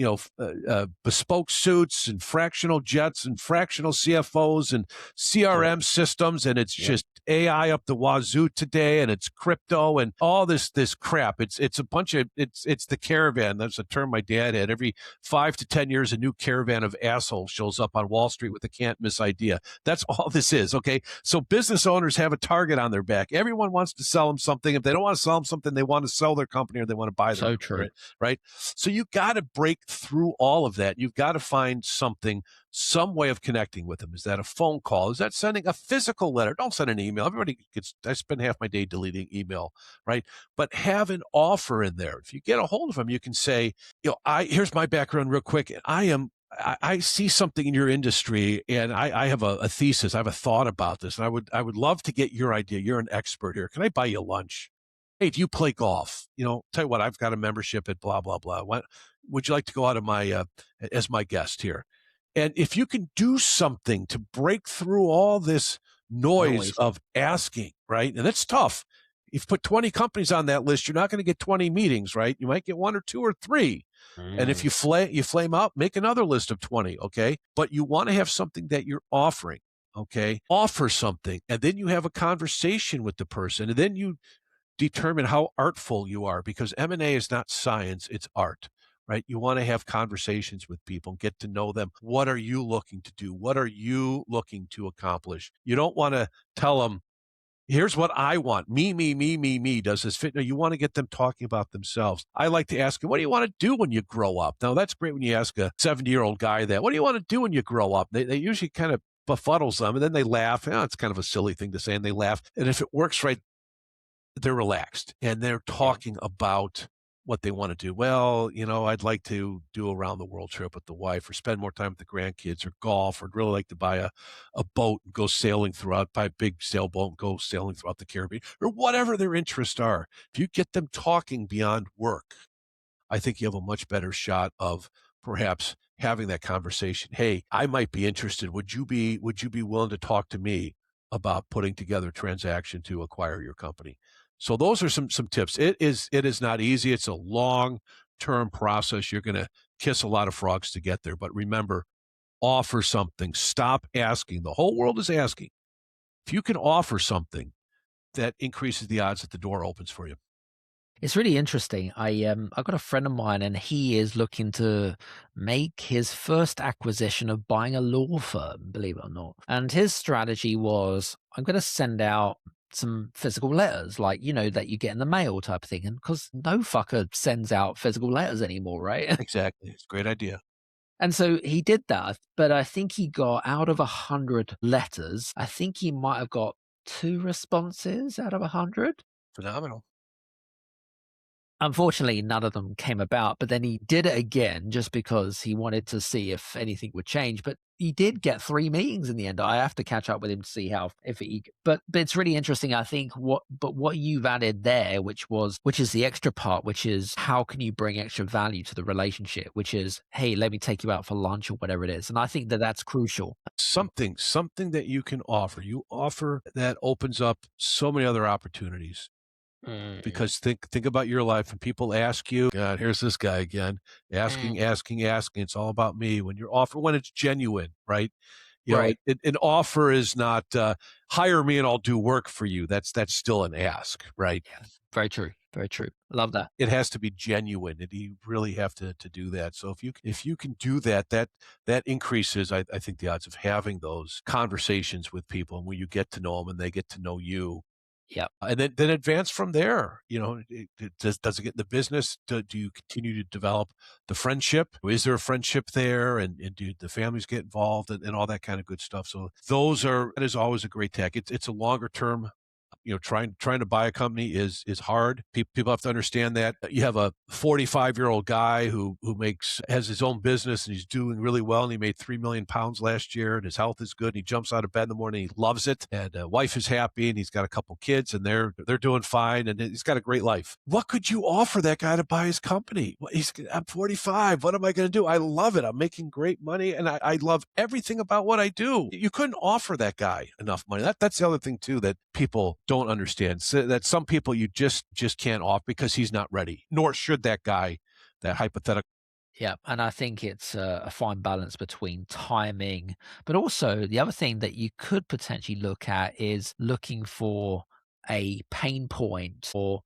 bespoke suits and fractional jets and fractional CFOs and CRM systems. And it's just AI up the wazoo today. And it's crypto and all this crap. It's a bunch of, it's the caravan. That's a term my dad had. Every 5 to 10 years, a new caravan of assholes shows up on Wall Street with a can't miss idea. That's all this is. Okay. So business owners have a target on their back. Everyone wants to sell them something. If they don't want to sell them something, they want to sell their company or they want to buy their company. So true. Right? So you got to break through all of that. You've got to find some way of connecting with them. Is that a phone call? Is that sending a physical letter? Don't send an email. I spend half my day deleting email, right? But have an offer in there. If you get a hold of them, you can say, here's my background real quick. I see something in your industry and I have a thesis. I have a thought about this. And I would love to get your idea. You're an expert here. Can I buy you lunch? Hey, do you play golf? Tell you what, I've got a membership at blah, blah, blah. Would you like to go out of as my guest here? And if you can do something to break through all this noise of asking, right? And that's tough. If you put 20 companies on that list, you're not going to get 20 meetings, right? You might get 1 or 2 or 3. And if you flame out, make another list of 20, okay? But you want to have something that you're offering, okay? Offer something, and then you have a conversation with the person, and then you determine how artful you are, because M&A is not science, it's art, right? You want to have conversations with people, get to know them. What are you looking to do? What are you looking to accomplish? You don't want to tell them, here's what I want. Me. Does this fit? No, you want to get them talking about themselves. I like to ask them, what do you want to do when you grow up? Now, that's great when you ask a 70-year-old guy that. What do you want to do when you grow up? They usually kind of befuddles them, and then they laugh. Oh, it's kind of a silly thing to say, and they laugh. And if it works right, they're relaxed and they're Yeah. talking about what they want to do. Well, I'd like to do a round the world trip with the wife or spend more time with the grandkids or golf, or I'd really like to buy a boat and go sailing throughout, buy a big sailboat and go sailing throughout the Caribbean, or whatever their interests are. If you get them talking beyond work, I think you have a much better shot of perhaps having that conversation. Hey, I might be interested. Would you be willing to talk to me about putting together a transaction to acquire your company? So those are some tips. It is not easy. It's a long-term process. You're going to kiss a lot of frogs to get there, but remember, offer something. Stop asking. The whole world is asking. If you can offer something, that increases the odds that the door opens for you. It's really interesting. I got a friend of mine, and he is looking to make his first acquisition of buying a law firm, believe it or not. And his strategy was, I'm going to send out some physical letters, like, that you get in the mail type of thing. And because no fucker sends out physical letters anymore, right? Exactly. It's a great idea. And so he did that, but I think he got out of 100 letters, I think he might have got 2 responses out of 100. Phenomenal. Unfortunately, none of them came about, but then he did it again just because he wanted to see if anything would change. But he did get 3 meetings in the end. I have to catch up with him to see how if he. But it's really interesting. I think what you've added there, which is the extra part, which is how can you bring extra value to the relationship? Which is, hey, let me take you out for lunch or whatever it is. And I think that that's crucial. Something that you can offer. You offer that opens up so many other opportunities. Mm, Because think about your life, and people ask you, God, here's this guy again, mm. asking. It's all about me. When it's genuine, right? Right. An offer is not hire me and I'll do work for you. That's still an ask, right? Yeah. Very true. Very true. Love that. It has to be genuine, and you really have to do that. So if you can do that, that increases, I think, the odds of having those conversations with people, and when you get to know them and they get to know you. Yep. And then advance from there. Does it get in the business? Do you continue to develop the friendship? Is there a friendship there? And do the families get involved, and all that kind of good stuff? So that is always a great tech. It's a longer term. Trying to buy a company is hard. People have to understand that. You have a 45-year-old guy who has his own business, and he's doing really well, and he made 3 million pounds last year, and his health is good, and he jumps out of bed in the morning, he loves it, and wife is happy, and he's got a couple kids, and they're doing fine, and he's got a great life. What could you offer that guy to buy his company? I'm 45. What am I going to do? I love it. I'm making great money, and I love everything about what I do. You couldn't offer that guy enough money. That's the other thing too that people don't understand. So that some people you just can't off because he's not ready, nor should that guy, that hypothetical. Yeah, and I think it's a fine balance between timing, but also the other thing that you could potentially look at is looking for a pain point, or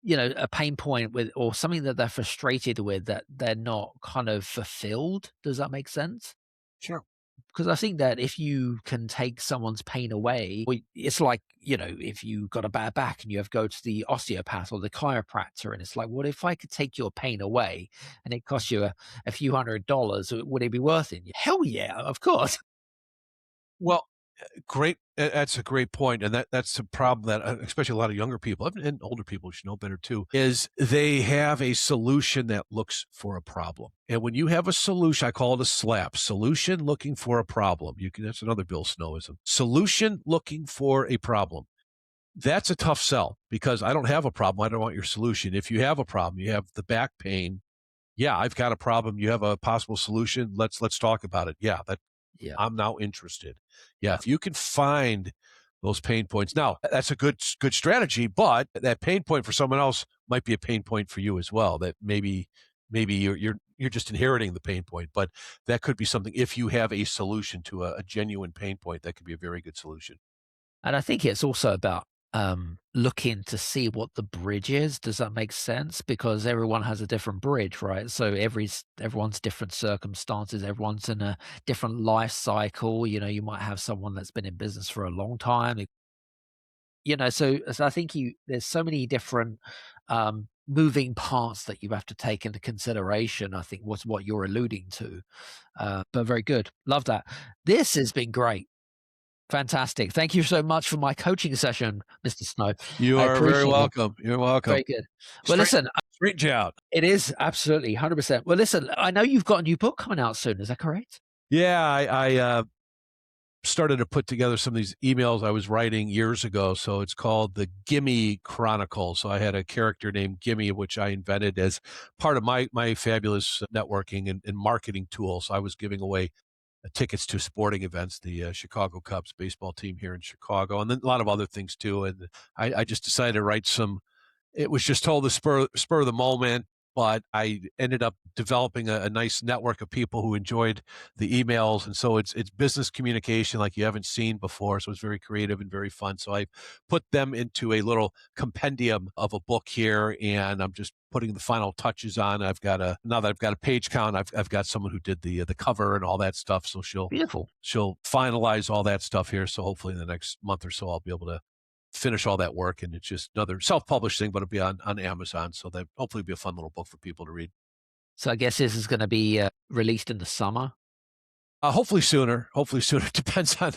a pain point with, or something that they're frustrated with, that they're not kind of fulfilled. Does that make sense? Sure. Because I think that if you can take someone's pain away, it's like, if you got a bad back and you have to go to the osteopath or the chiropractor, and it's like, what if I could take your pain away and it costs you a few $100s? Would it be worth it? Hell yeah, of course. Well, great. That's a great point, and that's a problem that especially a lot of younger people and older people should know better too. Is they have a solution that looks for a problem, and when you have a solution, I call it a SLAP: solution looking for a problem. That's another Bill Snowism. Solution looking for a problem. That's a tough sell because I don't have a problem. I don't want your solution. If you have a problem, you have the back pain. Yeah, I've got a problem. You have a possible solution. Let's talk about it. Yeah, that Yeah. I'm now interested. Yeah, Yeah. if you can find those pain points. Now, that's a good strategy, but that pain point for someone else might be a pain point for you as well. That maybe you're just inheriting the pain point, but that could be something if you have a solution to a genuine pain point, that could be a very good solution. And I think it's also about looking to see what the bridge is. Does that make sense? Because everyone has a different bridge, right? So everyone's different circumstances. Everyone's in a different life cycle. You might have someone that's been in business for a long time. So I think there's so many different moving parts that you have to take into consideration. I think was what you're alluding to. But very good. Love that. This has been great. Fantastic. Thank you so much for my coaching session, Mr. Snow. You I are very appreciate it. welcome. You're welcome. Very good. Well, listen, Straighten you out. it is absolutely 100%. Well, listen, I know you've got a new book coming out soon. Is that correct? Yeah, I started to put together some of these emails I was writing years ago. So it's called the Gimme Chronicle. So I had a character named Gimme, which I invented as part of my fabulous networking and marketing tool. So I was giving away tickets to sporting events, the Chicago Cubs baseball team here in Chicago, and then a lot of other things too. And I just decided to write some. It was just told the spur of the moment, but I ended up developing a nice network of people who enjoyed the emails, and so it's business communication like you haven't seen before. So it's very creative and very fun. So I put them into a little compendium of a book here, and I'm just putting the final touches on. Now that I've got a page count, I've got someone who did the cover and all that stuff. So Beautiful. she'll finalize all that stuff here. So hopefully in the next month or so, I'll be able to finish all that work. And it's just another self-published thing, but it'll be on Amazon. So that hopefully be a fun little book for people to read. So I guess this is going to be released in the summer. Hopefully sooner. It depends on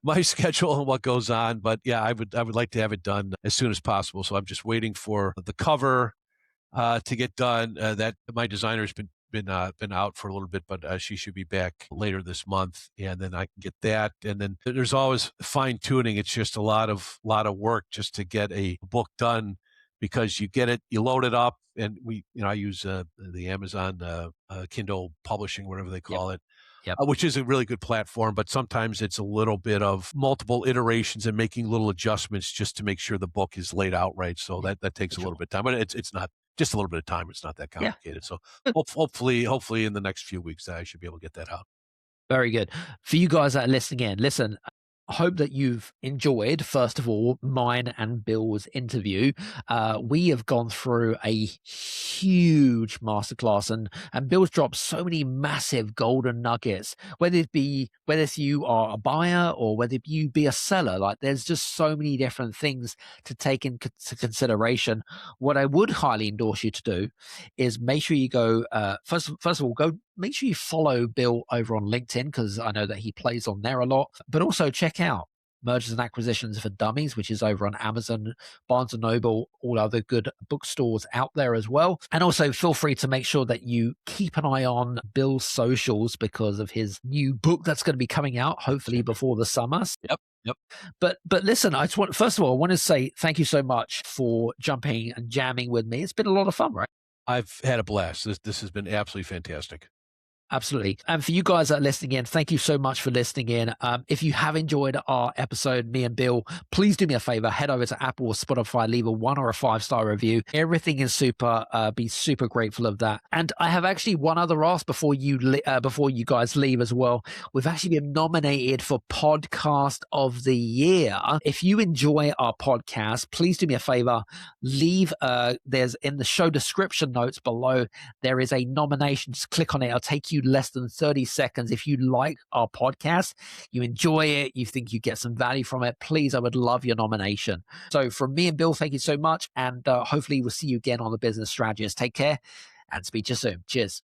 my schedule and what goes on. But yeah, I would like to have it done as soon as possible. So I'm just waiting for the cover to get done. That my designer's been out for a little bit, but she should be back later this month, and then I can get that. And then there's always fine tuning. It's just a lot of work just to get a book done, because you get it, you load it up, and I use the Amazon Kindle publishing, whatever they call it. Yep. Which is a really good platform, but sometimes it's a little bit of multiple iterations and making little adjustments just to make sure the book is laid out right. So that takes a little bit of time, but it's not just a little bit of time. It's not that complicated. So hopefully in the next few weeks, I should be able to get that out. Very good. For you guys that are listening in, listen, I hope that you've enjoyed, first of all, mine and Bill's interview. We have gone through a huge masterclass, and Bill's dropped so many massive golden nuggets, whether you are a buyer or whether you be a seller. Like, there's just so many different things to take into consideration. What I would highly endorse you to do is make sure you go, first of all, make sure you follow Bill over on LinkedIn, because I know that he plays on there a lot, but also check out Mergers and Acquisitions for Dummies, which is over on Amazon, Barnes & Noble, all other good bookstores out there as well. And also feel free to make sure that you keep an eye on Bill's socials because of his new book that's going to be coming out, hopefully before the summer. Yep. But listen, first of all, I want to say thank you so much for jumping and jamming with me. It's been a lot of fun, right? I've had a blast. This has been absolutely fantastic. Absolutely. And for you guys that are listening in, thank you so much for listening in. If you have enjoyed our episode, me and Bill, please do me a favor, head over to Apple or Spotify, leave a 1 or a 5-star review. Everything is super. Be super grateful of that. And I have actually one other ask before you guys leave as well. We've actually been nominated for Podcast of the Year. If you enjoy our podcast, please do me a favor, leave, there's in the show description notes below, there is a nomination. Just click on it. It'll take you less than 30 seconds. If you like our podcast, you enjoy it, you think you get some value from it, please, I would love your nomination. So from me and Bill, thank you so much. And hopefully we'll see you again on The Business Strategist. Take care and speak to you soon. Cheers.